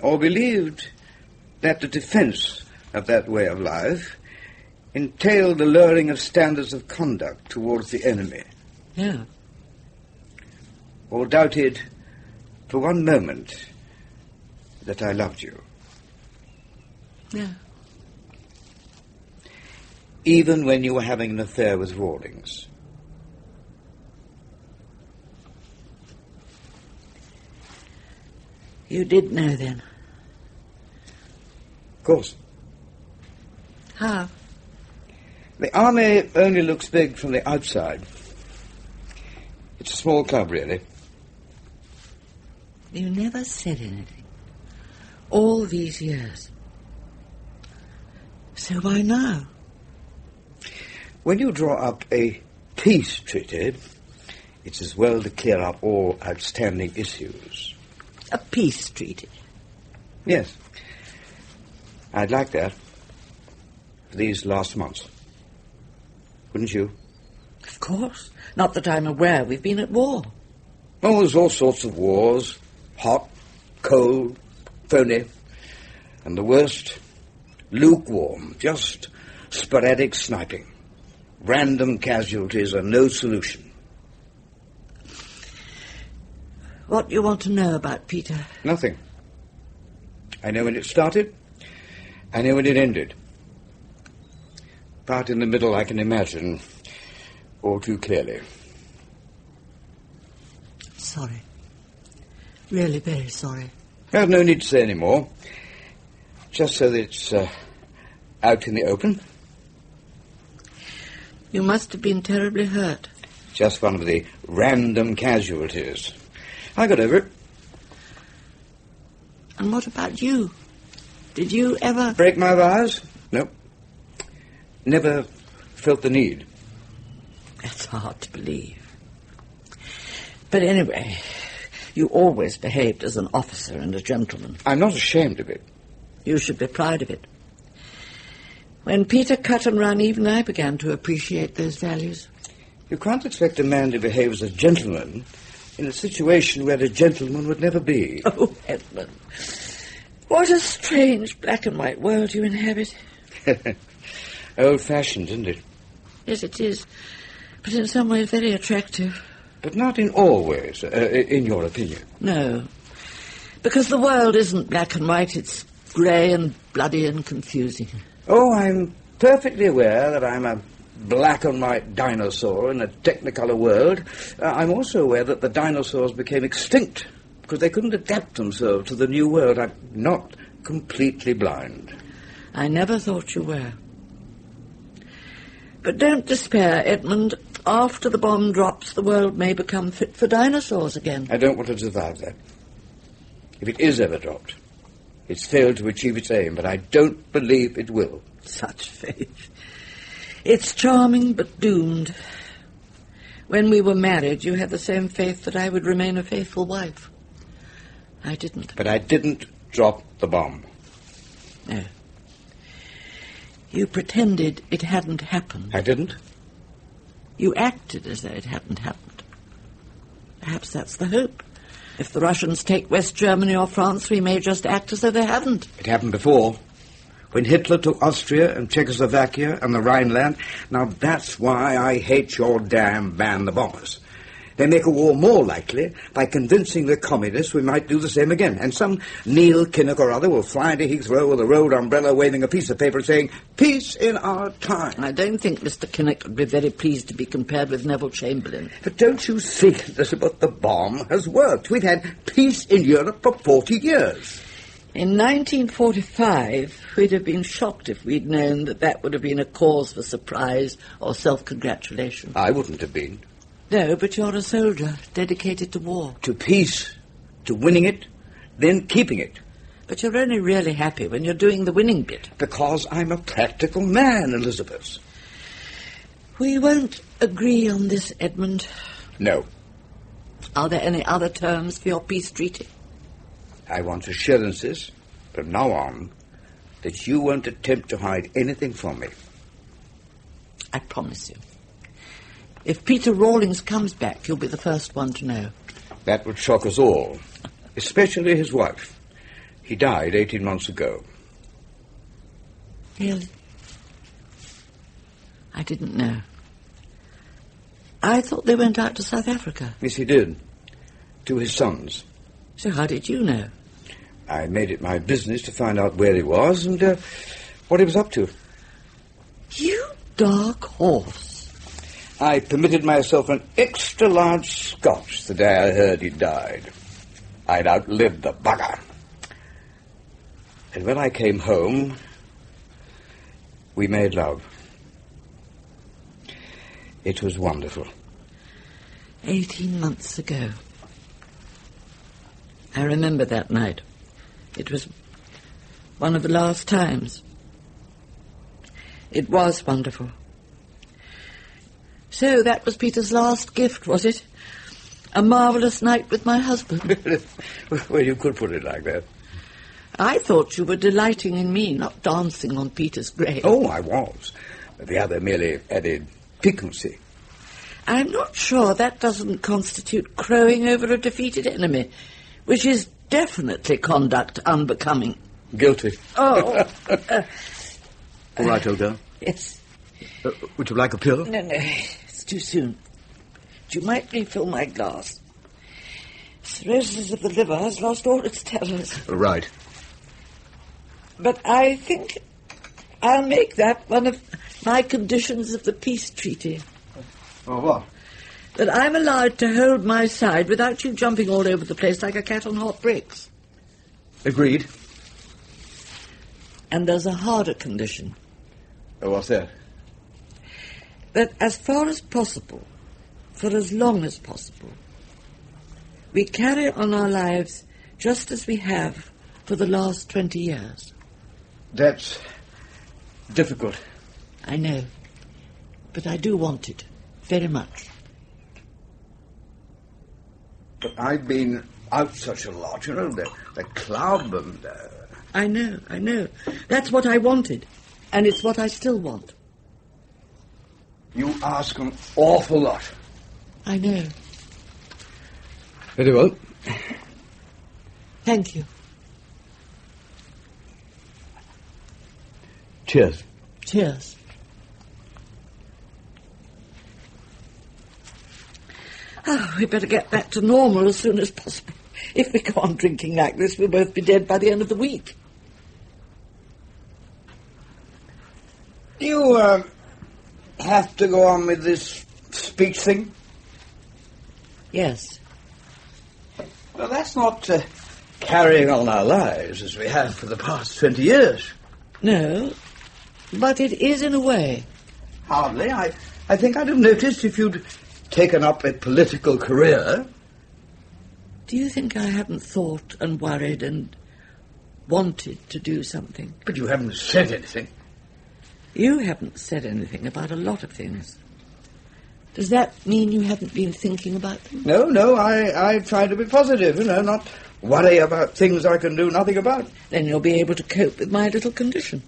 Or believed that the defence of that way of life entailed the lowering of standards of conduct towards the enemy. Yeah. Or doubted for one moment that I loved you. Yeah. Even when you were having an affair with Rawlings. You did know then? Of course. How? The army only looks big from the outside. It's a small club, really. You never said anything. All these years. So why now? When you draw up a peace treaty, it's as well to clear up all outstanding issues. A peace treaty? Yes. I'd like that for these last months. Wouldn't you? Of course. Not that I'm aware we've been at war. Oh, there's all sorts of wars. Hot, cold, phony. And the worst, lukewarm, just sporadic sniping. Random casualties are no solution. What do you want to know about Peter? Nothing. I know when it started. I knew when it ended. But in the middle I can imagine all too clearly. Sorry. Really very sorry. I have no need to say any more. Just so that it's out in the open. You must have been terribly hurt. Just one of the random casualties. I got over it. And what about you? Did you ever... Break my vows? Nope. Never felt the need. That's hard to believe. But anyway, you always behaved as an officer and a gentleman. I'm not ashamed of it. You should be proud of it. When Peter cut and run, even I began to appreciate those values. You can't expect a man to behave as a gentleman in a situation where a gentleman would never be. Oh, Edmund. What a strange black and white world you inhabit. Old-fashioned, isn't it? Yes, it is. But in some ways very attractive. But not in all ways, in your opinion. No. Because the world isn't black and white. It's grey and bloody and confusing. Oh, I'm perfectly aware that I'm a black and white dinosaur in a technicolor world. I'm also aware that the dinosaurs became extinct because they couldn't adapt themselves to the new world. I'm not completely blind. I never thought you were. But don't despair, Edmund. After the bomb drops, the world may become fit for dinosaurs again. I don't want to survive that. If it is ever dropped, it's failed to achieve its aim, but I don't believe it will. Such faith. It's charming, but doomed. When we were married, you had the same faith that I would remain a faithful wife. I didn't. But I didn't drop the bomb. No. You pretended it hadn't happened. I didn't? You acted as though it hadn't happened. Perhaps that's the hope. If the Russians take West Germany or France, we may just act as though they haven't. It happened before. When Hitler took Austria and Czechoslovakia and the Rhineland. Now that's why I hate your damn ban the bombers. They make a war more likely by convincing the communists we might do the same again. And some Neil Kinnock or other will fly into Heathrow with a rolled umbrella waving a piece of paper saying, "Peace in our time." I don't think Mr. Kinnock would be very pleased to be compared with Neville Chamberlain. But don't you see that the bomb has worked? We've had peace in Europe for 40 years. In 1945, we'd have been shocked if we'd known that that would have been a cause for surprise or self-congratulation. I wouldn't have been. No, but you're a soldier, dedicated to war. To peace, to winning it, then keeping it. But you're only really happy when you're doing the winning bit. Because I'm a practical man, Elizabeth. We won't agree on this, Edmund. No. Are there any other terms for your peace treaty? I want assurances, from now on, that you won't attempt to hide anything from me. I promise you. If Peter Rawlings comes back, you'll be the first one to know. That would shock us all, especially his wife. He died 18 months ago. Really? I didn't know. I thought they went out to South Africa. Yes, he did. To his sons. So how did you know? I made it my business to find out where he was and what he was up to. You dark horse. I permitted myself an extra-large scotch the day I heard he died. I'd outlived the bugger. And when I came home, we made love. It was wonderful. 18 months ago. I remember that night. It was one of the last times. It was wonderful. So that was Peter's last gift, was it? A marvellous night with my husband. Well, you could put it like that. I thought you were delighting in me, not dancing on Peter's grave. Oh, I was. The other merely added piquancy. I'm not sure that doesn't constitute crowing over a defeated enemy, which is definitely conduct unbecoming. Guilty. Oh. All right, old girl. Yes. Would you like a pill? No, it's too soon. You might refill my glass. Cirrhosis of the liver has lost all its terrors. Right. But I think I'll make that one of my conditions of the peace treaty. Or what? That I'm allowed to hold my side without you jumping all over the place like a cat on hot bricks. Agreed. And there's a harder condition. Oh, what's that? That as far as possible, for as long as possible, we carry on our lives just as we have for the last 20 years. That's difficult. I know, but I do want it very much. But I've been out such a lot, you know, the club and... I know. That's what I wanted, and it's what I still want. You ask an awful lot. I know. Very well. Thank you. Cheers. Cheers. Oh, we better get back to normal as soon as possible. If we go on drinking like this, we'll both be dead by the end of the week. You, have to go on with this speech thing? Yes. Well, that's not carrying on our lives as we have for the past 20 years. No, but it is in a way. Hardly. I think I'd have noticed if you'd taken up a political career. Do you think I haven't thought and worried and wanted to do something? But you haven't said anything. You haven't said anything about a lot of things. Does that mean you haven't been thinking about them? No, I try to be positive, you know, not worry about things I can do nothing about. Then you'll be able to cope with my little condition.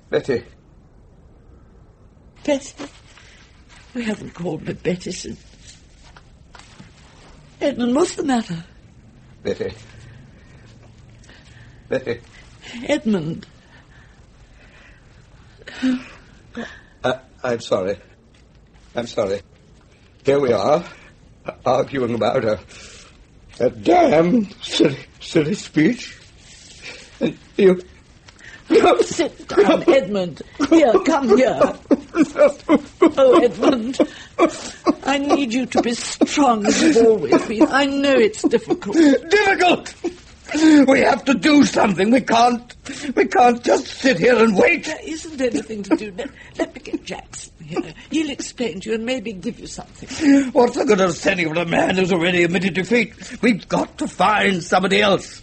Betty. Betty? We haven't called me Betty since... Edmund, what's the matter? Betty. Edmund. I'm sorry. Here we are, arguing about a damn silly speech. And you... Sit down, Edmund. Here, come here. Oh, Edmund, I need you to be strong as you've always been. I know it's difficult. Difficult? We have to do something. We can't just sit here and wait. There isn't anything to do. Let me get Jackson here. He'll explain to you and maybe give you something. What's the good of sending with a man who's already admitted defeat? We've got to find somebody else.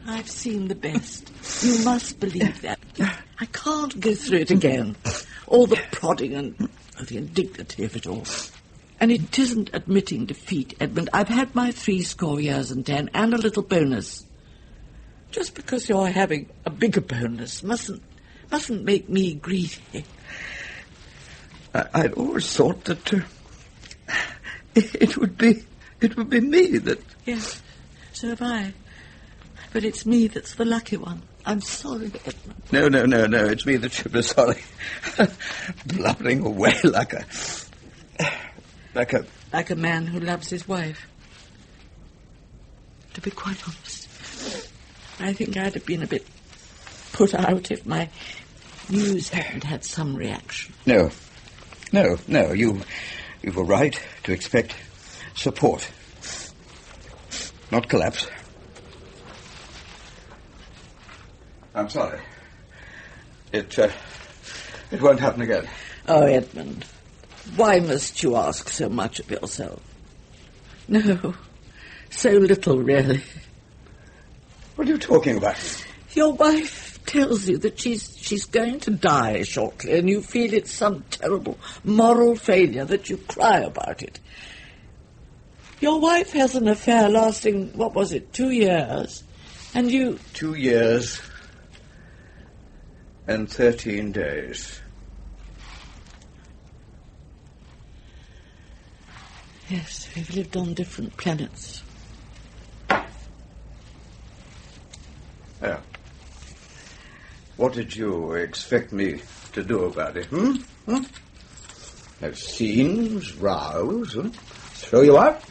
I've seen the best. You must believe that. I can't go through it again. All the prodding and the indignity of it all. And it isn't admitting defeat, Edmund. I've had my 70 years and 10 and a little bonus. Just because you're having a bigger bonus mustn't make me greedy. I'd always thought that it would be me that... Yes, so have I. But it's me that's the lucky one. I'm sorry, Edmund. No, it's me that should be sorry. Blubbering away like a man who loves his wife. To be quite honest, I think I'd have been a bit put out if my news hadn't had some reaction. No, you were right to expect support, not collapse. I'm sorry. It won't happen again. Oh, Edmund, why must you ask so much of yourself? No, so little, really. What are you talking about? Your wife tells you that she's going to die shortly, and you feel it's some terrible moral failure that you cry about it. Your wife has an affair lasting, 2 years, and you... 2 years and 13 days. Yes, we've lived on different planets. Yeah. What did you expect me to do about it, Have scenes, rows, throw you out,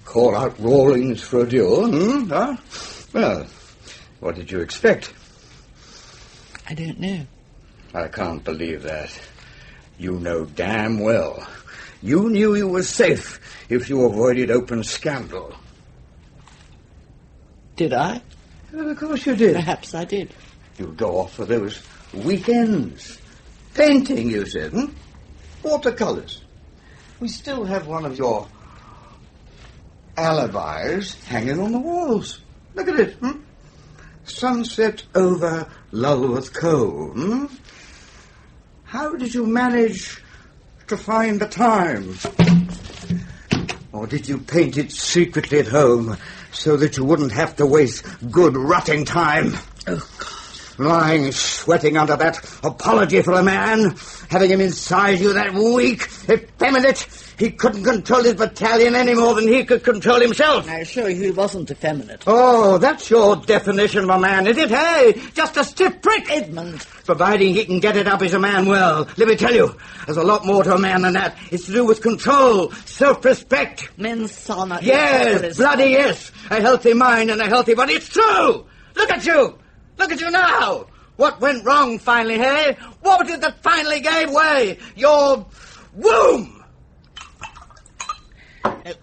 call out Rawlings for a duel, Huh? Well, what did you expect? I don't know. I can't believe that. You know damn well. You knew you were safe if you avoided open scandal. Did I? Well, of course you did. Perhaps I did. You'd go off for those weekends. Painting, you said, Watercolours. We still have one of your alibis hanging on the walls. Look at it, Sunset over Lulworth Cove, How did you manage to find the time? Or did you paint it secretly at home so that you wouldn't have to waste good rotting time? Oh, God. Lying, sweating under that apology for a man, having him inside you that weak, effeminate, he couldn't control his battalion any more than he could control himself. I assure you he wasn't effeminate. Oh, that's your definition of a man, is it, hey? Just a stiff prick. Edmund. Providing he can get it up as a man well. Let me tell you, there's a lot more to a man than that. It's to do with control, self-respect. Mensana. Yes, bloody yes. A healthy mind and a healthy body. It's true. Look at you. Look at you now. What went wrong finally, hey? What was it that finally gave way? Your womb.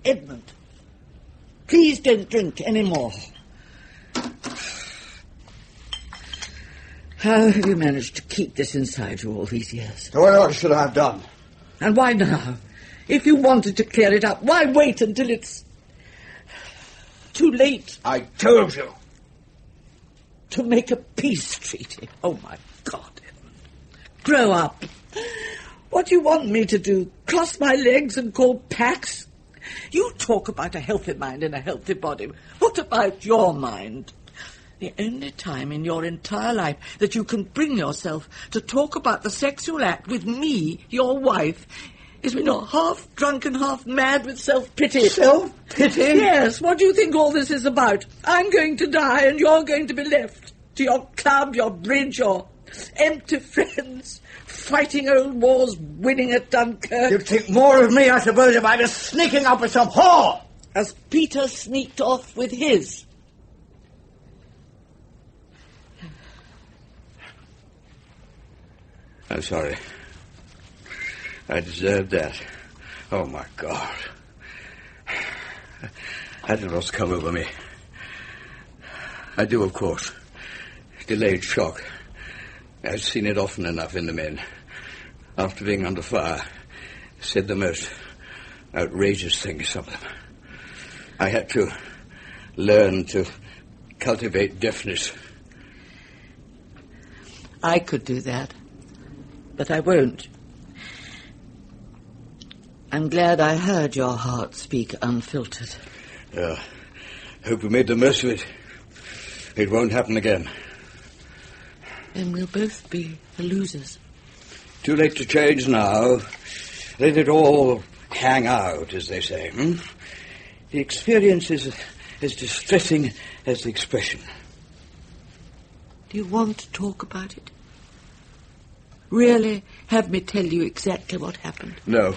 Edmund, please don't drink any more. How have you managed to keep this inside you all these years? What should I have done? And why now? If you wanted to clear it up, why wait until it's too late? I told you. To make a peace treaty. Oh, my God, Edmund. Grow up. What do you want me to do? Cross my legs and call Pax? You talk about a healthy mind and a healthy body. What about your mind? The only time in your entire life that you can bring yourself to talk about the sexual act with me, your wife, is when you're half drunk and half mad with self-pity. Self-pity? Yes, what do you think all this is about? I'm going to die and you're going to be left to your club, your bridge, your empty friends, fighting old wars, winning at Dunkirk. You'd think more of me, I suppose, if I was sneaking up with some whore. As Peter sneaked off with his. I'm sorry. I deserved that. Oh, my God. I don't know what's come over me. I do, of course. Delayed shock. I've seen it often enough in the men. After being under fire, said the most outrageous things, some of them. I had to learn to cultivate deafness. I could do that, but I won't. I'm glad I heard your heart speak unfiltered. Hope we made the most of it. It won't happen again. Then we'll both be the losers. Too late to change now. Let it all hang out, as they say. The experience is as distressing as the expression. Do you want to talk about it? Really have me tell you exactly what happened? No.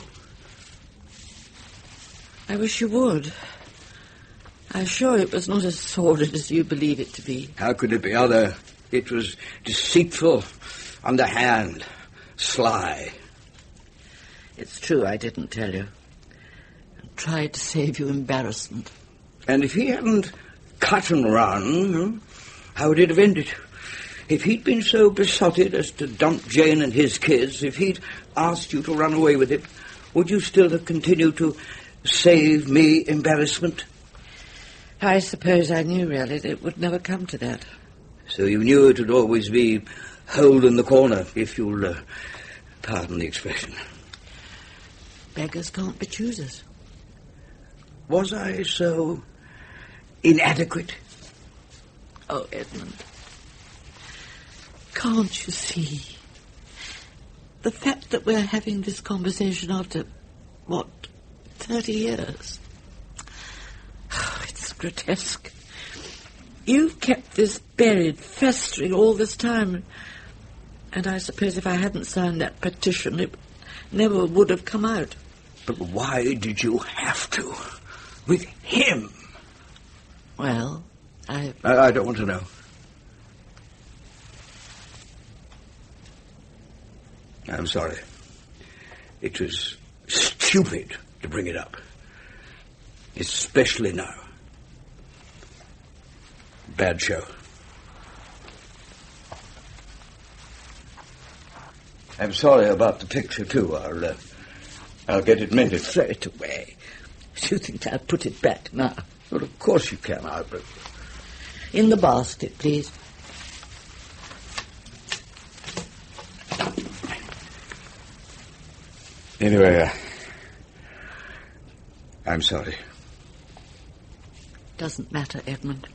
I wish you would. I'm sure it was not as sordid as you believe it to be. How could it be other? It was deceitful, underhand, sly. It's true I didn't tell you. I tried to save you embarrassment. And if he hadn't cut and run, how would it have ended? If he'd been so besotted as to dump Jane and his kids, if he'd asked you to run away with it, would you still have continued to save me embarrassment? I suppose I knew, really, that it would never come to that. So you knew it would always be hole in the corner, if you'll pardon the expression. Beggars can't be choosers. Was I so inadequate? Oh, Edmund, can't you see? The fact that we're having this conversation after, 30 years? Oh, it's grotesque. You've kept this buried, festering all this time. And I suppose if I hadn't signed that petition, it never would have come out. But why did you have to? With him? Well, I don't want to know. I'm sorry. It was stupid to bring it up. Especially now. Bad show. I'm sorry about the picture, too. I'll get it mended. Throw it away. Do you think I'll put it back now? Well, of course you can, Albert. In the basket, please. Anyway, I'm sorry. Doesn't matter, Edmund.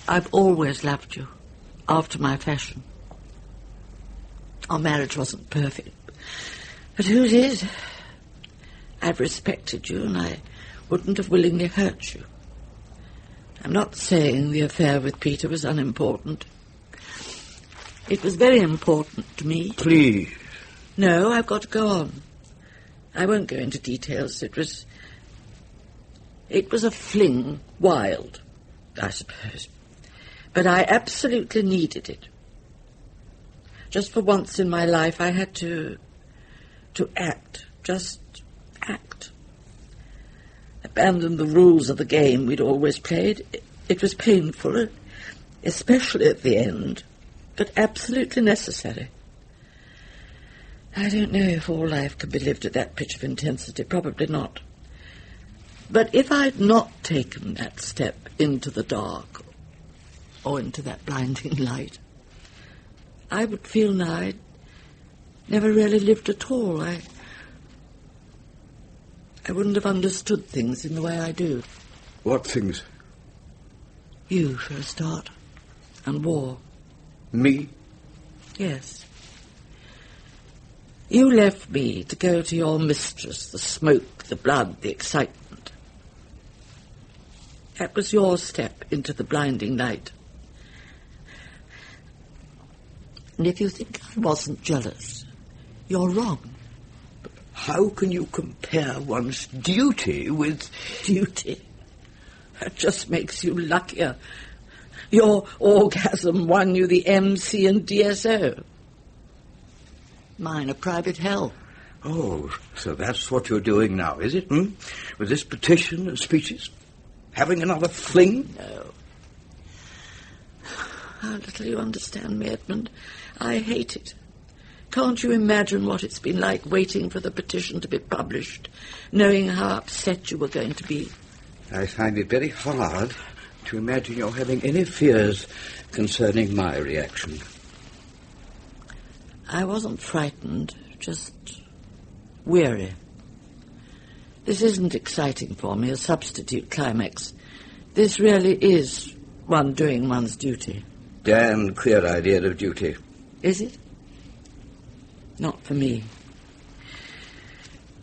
I've always loved you, after my fashion. Our marriage wasn't perfect, but whose is? I've respected you, and I wouldn't have willingly hurt you. I'm not saying the affair with Peter was unimportant. It was very important to me. Please. No, I've got to go on. I won't go into details. It was a fling, wild, I suppose. But I absolutely needed it. Just for once in my life, I had to act. Just act. Abandon the rules of the game we'd always played. It was painful, especially at the end, but absolutely necessary. I don't know if all life can be lived at that pitch of intensity. Probably not. But if I'd not taken that step into the dark, or into that blinding light, I would feel now I'd never really lived at all. I wouldn't have understood things in the way I do. What things? You, for a start. And war. Me? Yes. You left me to go to your mistress, the smoke, the blood, the excitement. That was your step into the blinding night. And if you think I wasn't jealous, you're wrong. But how can you compare one's duty with... Duty? That just makes you luckier. Your orgasm won you the MC and DSO. Mine a private hell. Oh, so that's what you're doing now, is it? With this petition and speeches? Having another fling? No. How little you understand me, Edmund. I hate it. Can't you imagine what it's been like waiting for the petition to be published, knowing how upset you were going to be? I find it very hard to imagine you're having any fears concerning my reaction. I wasn't frightened, just weary. This isn't exciting for me, a substitute climax. This really is one doing one's duty. Damn queer idea of duty. Is it? Not for me.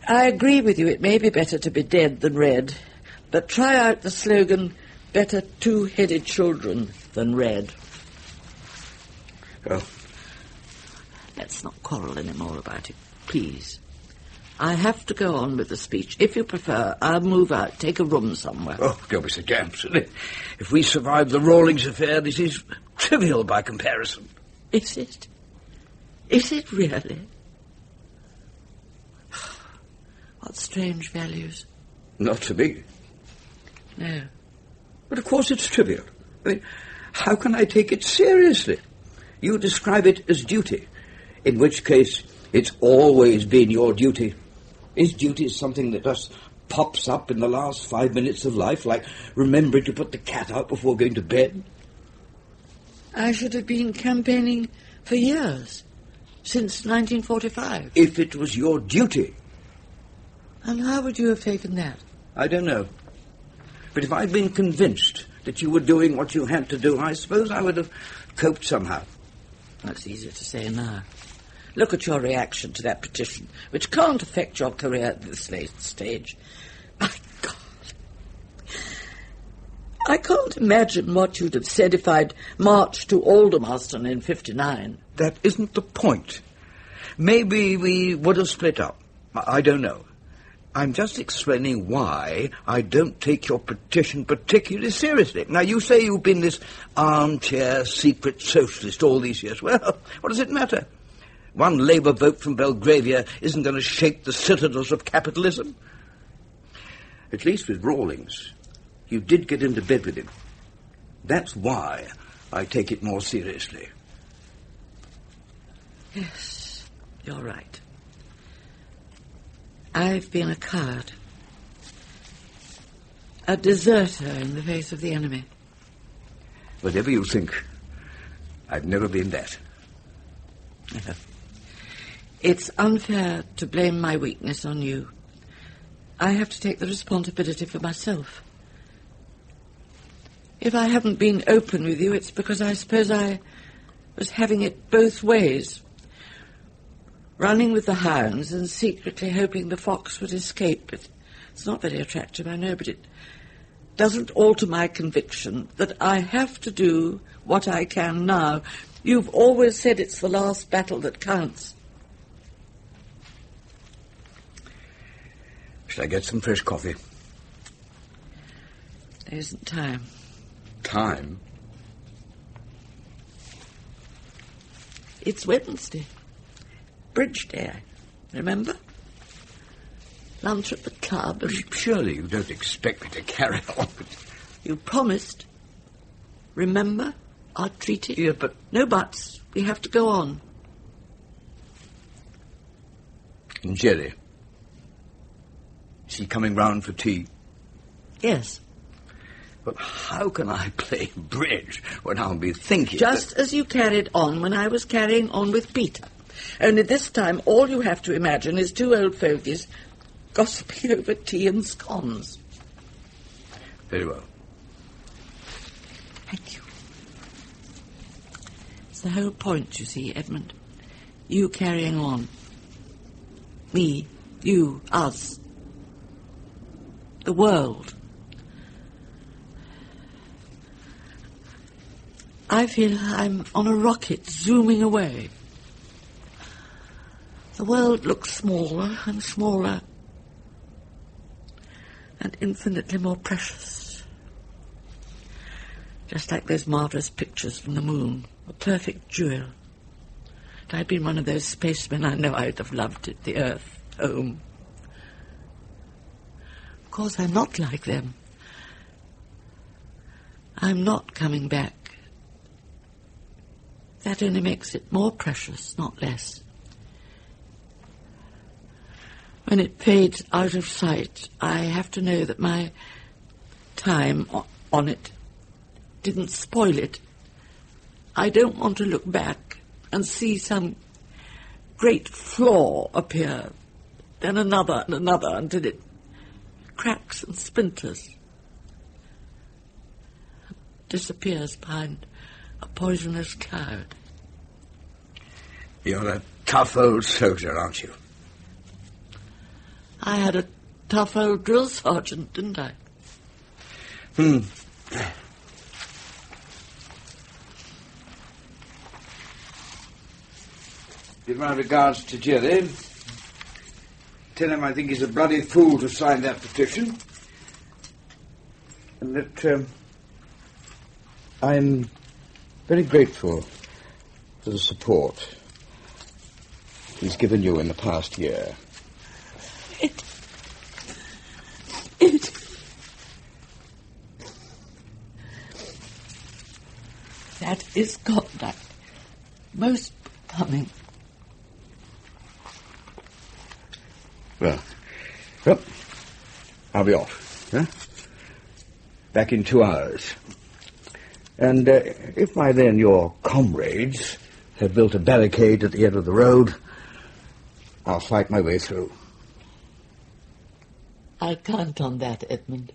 I agree with you, it may be better to be dead than red, but try out the slogan, better two-headed children than red. Well, let's not quarrel any more about it, please. I have to go on with the speech. If you prefer, I'll move out, take a room somewhere. Oh, don't be so damn silly. If we survive the Rawlings affair, this is trivial by comparison. Is it? Is it really? What strange values. Not to me. No. But of course it's trivial. I mean, how can I take it seriously? You describe it as duty, in which case it's always been your duty. Is duty something that just pops up in the last 5 minutes of life, like remembering to put the cat out before going to bed? I should have been campaigning for years, since 1945. If it was your duty. And how would you have taken that? I don't know. But if I'd been convinced that you were doing what you had to do, I suppose I would have coped somehow. That's easier to say now. Look at your reaction to that petition, which can't affect your career at this late stage. My God. I can't imagine what you'd have said if I'd marched to Aldermaston in 59. That isn't the point. Maybe we would have split up. I don't know. I'm just explaining why I don't take your petition particularly seriously. Now, you say you've been this armchair secret socialist all these years. Well, what does it matter? One Labour vote from Belgravia isn't going to shake the citadels of capitalism. At least with Rawlings, you did get into bed with him. That's why I take it more seriously. Yes, you're right. I've been a coward. A deserter in the face of the enemy. Whatever you think, I've never been that. It's unfair to blame my weakness on you. I have to take the responsibility for myself. If I haven't been open with you, it's because I suppose I was having it both ways. Running with the hounds and secretly hoping the fox would escape. It's not very attractive, I know, but it doesn't alter my conviction that I have to do what I can now. You've always said it's the last battle that counts. Shall I get some fresh coffee? There isn't time. Time? It's Wednesday. Bridge day, remember? Lunch at the club. And surely you don't expect me to carry on. You promised. Remember our treaty? Yeah, but... No buts. We have to go on. And Jerry? Is he coming round for tea? Yes. But how can I play bridge when I'll be thinking... Just as you carried on when I was carrying on with Peter. Only this time all you have to imagine is two old fogies gossiping over tea and scones. Very well. Thank you. It's the whole point, you see, Edmund. You carrying on. Me, you, us. The world. I feel I'm on a rocket zooming away. The world looks smaller and smaller and infinitely more precious. Just like those marvellous pictures from the moon, a perfect jewel. If I'd been one of those spacemen, I know I'd have loved it, the Earth, home. Of course, I'm not like them. I'm not coming back. That only makes it more precious, not less. When it fades out of sight, I have to know that my time on it didn't spoil it. I don't want to look back and see some great flaw appear, then another and another until it cracks and splinters, disappears behind a poisonous cloud. You're a tough old soldier, aren't you? I had a tough old drill sergeant, didn't I? Give my regards to Jerry. Tell him I think he's a bloody fool to sign that petition. And that I'm very grateful for the support he's given you in the past year. That is conduct. Most becoming. Well, I'll be off. Huh? Back in 2 hours. And if by then your comrades have built a barricade at the end of the road, I'll fight my way through. I count on that, Edmund.